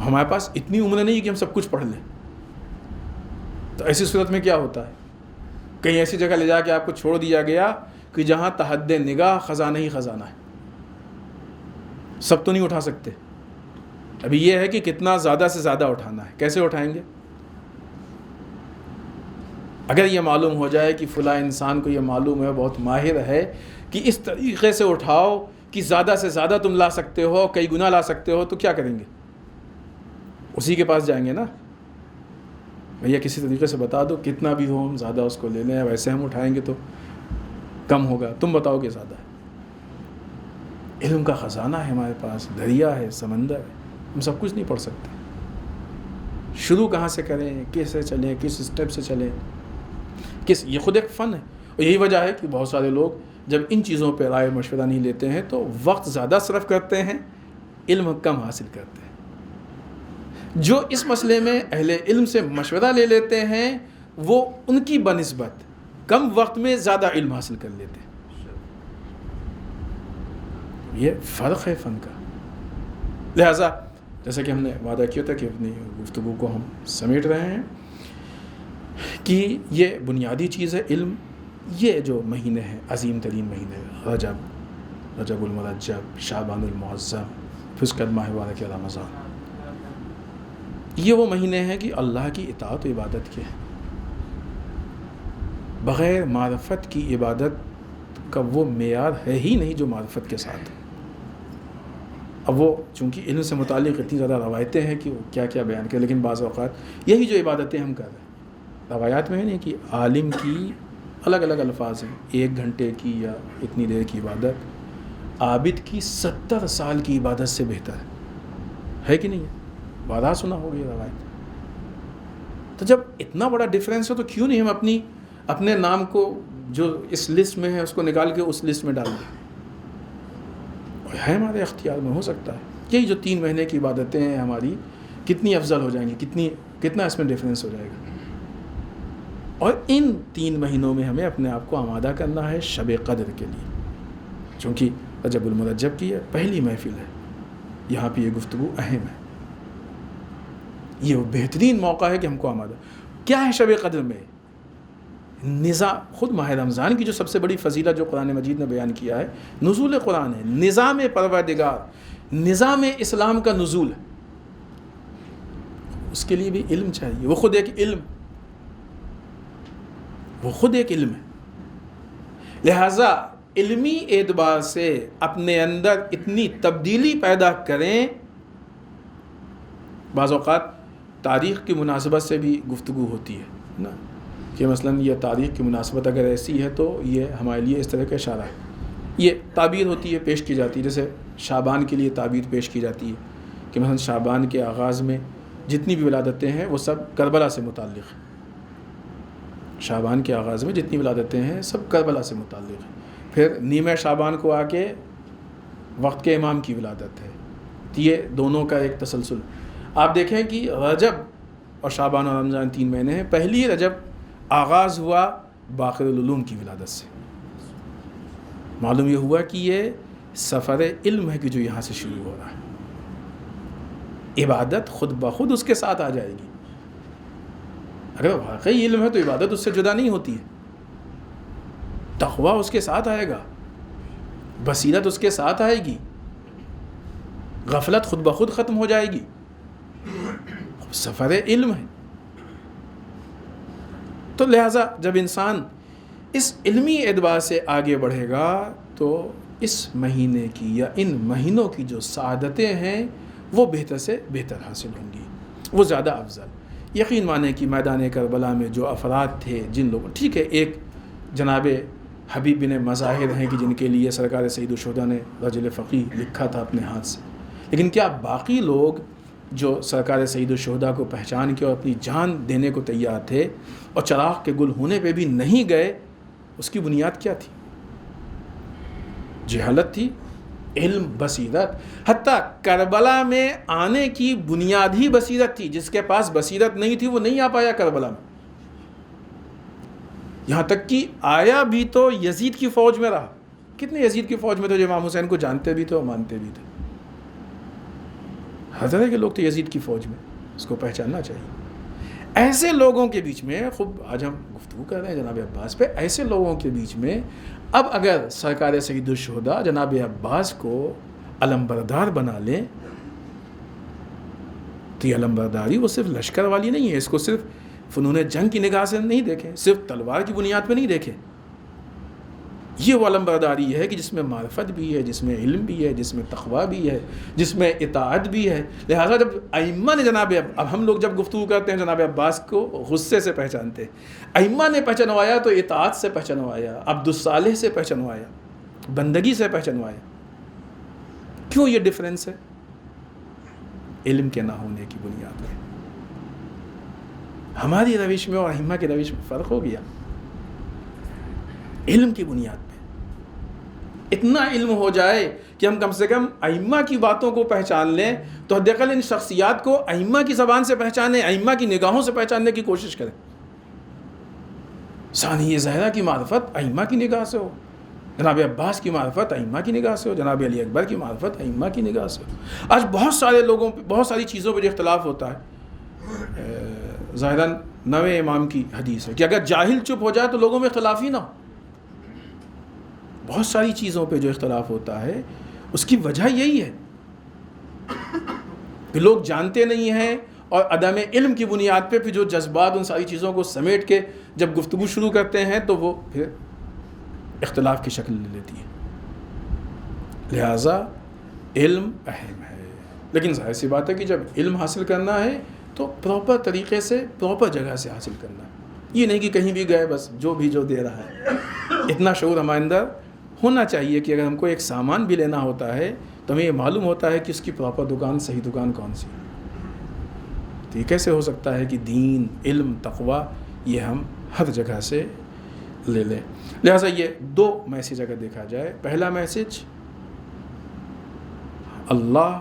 ہمارے پاس اتنی عمر نہیں کہ ہم سب کچھ پڑھ لیں. تو ایسی صورت میں کیا ہوتا ہے, کہیں ایسی جگہ لے جا کے آپ کو چھوڑ دیا گیا کہ جہاں تحد نگاہ خزانہ ہی خزانہ ہے, سب تو نہیں اٹھا سکتے. ابھی یہ ہے کہ کتنا زیادہ سے زیادہ اٹھانا ہے, کیسے اٹھائیں گے. اگر یہ معلوم ہو جائے کہ فلاں انسان کو یہ معلوم ہے, بہت ماہر ہے کہ اس طریقے سے اٹھاؤ کہ زیادہ سے زیادہ تم لا سکتے ہو, کئی گنا لا سکتے ہو, تو کیا کریں گے, اسی کے پاس جائیں گے نا. بھیا کسی طریقے سے بتا دو, کتنا بھی ہو ہم زیادہ اس کو لے لیں, ویسے ہم اٹھائیں گے تو کم ہوگا, تم بتاؤ کہ زیادہ ہے. علم کا خزانہ ہے ہمارے پاس, دریا ہے, سمندر ہے, ہم سب کچھ نہیں پڑھ سکتے. شروع کہاں سے کریں, کیسے چلیں, کس اسٹیپ سے چلیں, یہ خود ایک فن ہے. اور یہی وجہ ہے کہ بہت سارے لوگ جب ان چیزوں پہ رائے مشورہ نہیں لیتے ہیں تو وقت زیادہ صرف کرتے ہیں, علم کم حاصل کرتے ہیں. جو اس مسئلے میں اہل علم سے مشورہ لے لیتے ہیں وہ ان کی بنسبت کم وقت میں زیادہ علم حاصل کر لیتے ہیں. یہ فرق ہے فن کا. لہٰذا جیسا کہ ہم نے وعدہ کیا تھا کہ اپنی گفتگو کو ہم سمیٹ رہے ہیں کہ یہ بنیادی چیز ہے علم. یہ جو مہینے ہیں, عظیم ترین مہینے, رجب المرجب, شعبان المعظم, پھر اس کے بعد ماہ مبارک رمضان, یہ وہ مہینے ہیں کہ اللہ کی اطاعت و عبادت کے ہیں. بغیر معرفت کی عبادت کا وہ معیار ہے ہی نہیں جو معرفت کے ساتھ. اب وہ چونکہ علم سے متعلق اتنی زیادہ روایتیں ہیں کہ وہ کیا کیا بیان کریں, لیکن بعض اوقات یہی جو عبادتیں ہم کر رہے ہیں, روایات میں ہے نہیں کہ عالم کی الگ الگ الفاظ ہیں, 1 گھنٹے کی یا اتنی دیر کی عبادت عابد کی 70 سال کی عبادت سے بہتر ہے کہ نہیں ہے. بارہا سنا ہوگی یہ روایت. تو جب اتنا بڑا ڈفرینس ہے تو کیوں نہیں ہم اپنے نام کو جو اس لسٹ میں ہے اس کو نکال کے اس لسٹ میں ڈال دیں. اور ہے ہمارے اختیار میں, ہو سکتا ہے یہی جو 3 مہینے کی عبادتیں ہیں ہماری کتنی افضل ہو جائیں گی, کتنا اس میں ڈفرینس ہو جائے گا. اور ان 3 مہینوں میں ہمیں اپنے آپ کو آمادہ کرنا ہے شب قدر کے لیے, چونکہ رجب المرجب کی پہلی محفل ہے, یہاں پہ یہ گفتگو اہم ہے. یہ وہ بہترین موقع ہے کہ ہم کو آمادہ. کیا ہے شب قدر میں؟ خود ماہ رمضان کی جو سب سے بڑی فضیلت جو قرآن مجید نے بیان کیا ہے نزول قرآن ہے، نظام پروردگار، نظام اسلام کا نزول ہے، اس کے لیے بھی علم چاہیے، وہ خود ایک علم ہے۔ لہٰذا علمی اعتبار سے اپنے اندر اتنی تبدیلی پیدا کریں۔ بعض اوقات تاریخ کی مناسبت سے بھی گفتگو ہوتی ہے نا، کہ مثلاً یہ تاریخ کی مناسبت اگر ایسی ہے تو یہ ہمارے لیے اس طرح کا اشارہ ہے، یہ تعبیر ہوتی ہے، پیش کی جاتی ہے، جیسے شعبان کے لیے تعبیر پیش کی جاتی ہے کہ مثلاً شعبان کے آغاز میں جتنی بھی ولادتیں ہیں وہ سب کربلا سے متعلق ہیں، شعبان کے آغاز میں جتنی ولادتیں ہیں سب کربلا سے متعلق ہیں، پھر نیمہ شعبان کو آ کے وقت کے امام کی ولادت ہے، تو یہ دونوں کا ایک تسلسل۔ آپ دیکھیں کہ رجب اور شعبان اور رمضان 3 مہینے ہیں، پہلی رجب آغاز ہوا باقر العلوم کی ولادت سے، معلوم یہ ہوا کہ یہ سفر علم ہے کہ جو یہاں سے شروع ہو رہا ہے، عبادت خود بخود اس کے ساتھ آ جائے گی، اگر واقعی علم ہے تو عبادت اس سے جدا نہیں ہوتی ہے، تقویٰ اس کے ساتھ آئے گا، بصیرت اس کے ساتھ آئے گی، غفلت خود بخود ختم ہو جائے گی، سفر علم ہے۔ تو لہٰذا جب انسان اس علمی اعتبار سے آگے بڑھے گا تو اس مہینے کی یا ان مہینوں کی جو سعادتیں ہیں وہ بہتر سے بہتر حاصل ہوں گی، وہ زیادہ افضل۔ یقین مانیں کہ میدان کربلا میں جو افراد تھے، جن لوگوں، ٹھیک ہے ایک جناب حبیب بن مظاہر ہیں کہ جن کے لیے سرکار سید الشہداء نے رجل فقیہ لکھا تھا اپنے ہاتھ سے، لیکن کیا باقی لوگ جو سرکار سید الشہداء کو پہچان کے اور اپنی جان دینے کو تیار تھے اور چراغ کے گل ہونے پہ بھی نہیں گئے، اس کی بنیاد کیا تھی؟ جہالت تھی، علم، بصیرت۔ حتیٰ کربلا میں آنے کی بنیاد ہی بصیرت تھی، جس کے پاس بصیرت نہیں تھی وہ نہیں آ پایا کربلا میں، یہاں تک کہ آیا بھی تو یزید کی فوج میں رہا۔ کتنے یزید کی فوج میں تھے جو امام حسین کو جانتے بھی تھے اور مانتے بھی تھے؟ ہر طرح کے لوگ تھے یزید کی فوج میں، اس کو پہچاننا چاہیے۔ ایسے لوگوں کے بیچ میں، خوب آج ہم گفتگو کر رہے ہیں جناب عباس پہ، ایسے لوگوں کے بیچ میں اب اگر سرکار سید الشہداء جناب عباس کو علم بردار بنا لیں تو یہ علم برداری وہ صرف لشکر والی نہیں ہے، اس کو صرف فنون جنگ کی نگاہ سے نہیں دیکھیں، صرف تلوار کی بنیاد پہ نہیں دیکھیں، یہ وہ علم برداری ہے کہ جس میں معرفت بھی ہے، جس میں علم بھی ہے، جس میں تقویٰ بھی ہے، جس میں اطاعت بھی ہے۔ لہٰذا جب ائمہ نے اب ہم لوگ جب گفتگو کرتے ہیں جناب عباس کو غصے سے پہچانتے ہیں، ائمہ نے پہچانوایا تو اطاعت سے پہچانوایا، عبد الصالح سے پہچانوایا، بندگی سے پہچانوایا۔ کیوں یہ ڈفرینس ہے؟ علم کے نہ ہونے کی بنیاد پہ ہماری روش میں اور ائمہ کی روش میں فرق ہو گیا۔ علم کی بنیاد پہ اتنا علم ہو جائے کہ ہم کم سے کم ائمہ کی باتوں کو پہچان لیں، تو حد اقل ان شخصیات کو ائمہ کی زبان سے پہچانیں، ائمہ کی نگاہوں سے پہچاننے کی کوشش کریں۔ ثانی زہرا کی معرفت ائمہ کی نگاہ سے ہو، جناب عباس کی معرفت ائمہ کی نگاہ سے ہو، جناب علی اکبر کی معرفت ائمہ کی نگاہ سے ہو۔ آج بہت سارے لوگوں پہ بہت ساری چیزوں پہ جو اختلاف ہوتا ہے، ظاہراً 9 امام کی حدیث ہے کہ اگر جاہل چپ ہو جائے تو لوگوں میں اختلاف ہی نہ ہو۔ بہت ساری چیزوں پہ جو اختلاف ہوتا ہے اس کی وجہ یہی ہے کہ لوگ جانتے نہیں ہیں، اور عدم علم کی بنیاد پہ پھر جو جذبات ان ساری چیزوں کو سمیٹ کے جب گفتگو شروع کرتے ہیں تو وہ پھر اختلاف کی شکل لے لیتی ہے۔ لہٰذا علم اہم ہے، لیکن ظاہر سی بات ہے کہ جب علم حاصل کرنا ہے تو پراپر طریقے سے، پراپر جگہ سے حاصل کرنا ہے۔ یہ نہیں کہ کہیں بھی گئے بس جو دے رہا ہے۔ اتنا شعور ہمارے اندر ہونا چاہیے کہ اگر ہم کو ایک سامان بھی لینا ہوتا ہے تو ہمیں یہ معلوم ہوتا ہے کہ اس کی پراپر دکان، صحیح دکان کون سی ہے۔ تو یہ کیسے ہو سکتا ہے کہ دین، علم، تقویٰ یہ ہم ہر جگہ سے لے لیں؟ لہٰذا یہ 2 میسج اگر دیکھا جائے، پہلا میسج اللہ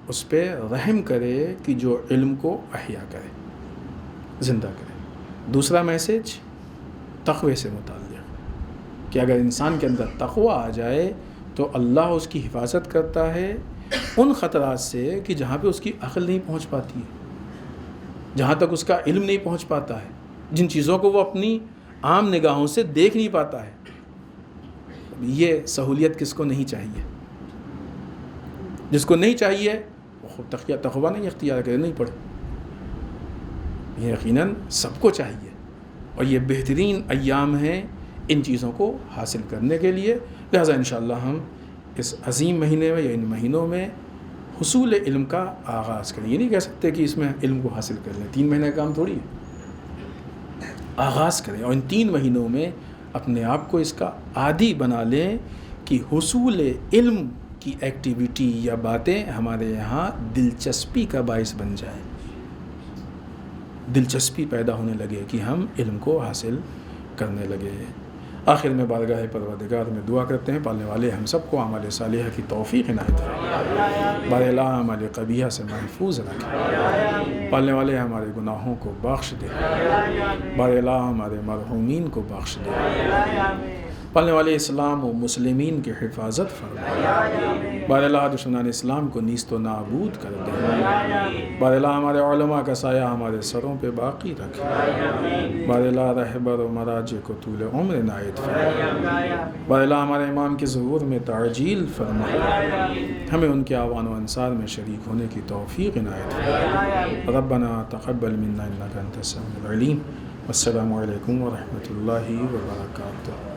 اس پہ رحم کرے کہ جو علم کو احیا کرے، زندہ کرے۔ دوسرا میسج تقوی سے متعلق کہ اگر انسان کے اندر تقوی آ جائے تو اللہ اس کی حفاظت کرتا ہے ان خطرات سے کہ جہاں پہ اس کی عقل نہیں پہنچ پاتی ہے، جہاں تک اس کا علم نہیں پہنچ پاتا ہے، جن چیزوں کو وہ اپنی عام نگاہوں سے دیکھ نہیں پاتا ہے. یہ سہولیت کس کو نہیں چاہیے؟ جس کو نہیں چاہیے وہ خود تقویٰ نہیں اختیار کرے، نہیں پڑھے. یہ یقیناً سب کو چاہیے، اور یہ بہترین ایام ہیں ان چیزوں کو حاصل کرنے کے لیے. لہٰذا انشاءاللہ ہم اس عظیم مہینے میں یا ان مہینوں میں حصول علم کا آغاز کریں. یہ نہیں کہہ سکتے کہ اس میں علم کو حاصل کر لیں، 3 مہینے کا کام تھوڑی ہے. آغاز کریں اور ان 3 مہینوں میں اپنے آپ کو اس کا عادی بنا لیں کہ حصول علم کی ایکٹیویٹی یا باتیں ہمارے یہاں دلچسپی کا باعث بن جائیں. دلچسپی پیدا ہونے لگے کہ ہم علم کو حاصل کرنے لگے. آخر میں بارگاہ پروردگار میں دعا کرتے ہیں پالنے والے ہم سب کو اعمال صالحہ کی توفیق عنایت فرمائے. بار الہ اعمال قبیحہ سے محفوظ رکھے. پالنے والے ہمارے گناہوں کو بخش دے. بار الہ ہمارے مرحومین کو بخش دے. پالنے والے اسلام و مسلمین کی حفاظت فرمائے. بار الہ دشمنان اسلام کو نیست و نابود کر دے. بار الہ ہمارے علماء کا سایہ ہمارے سروں پہ باقی رکھے. بار الہ رہبر و مراجع کو طول عمر عنایت فرمائے. بار الہ ہمارے امام کے ظہور میں تعجیل فرمائے. ہمیں ان کے اعوان و انصار میں شریک ہونے کی توفیق عنایت فرمائے. ربنا تقبل منا انک انت السمیع العلیم. والسلام علیکم ورحمۃ اللہ وبرکاتہ.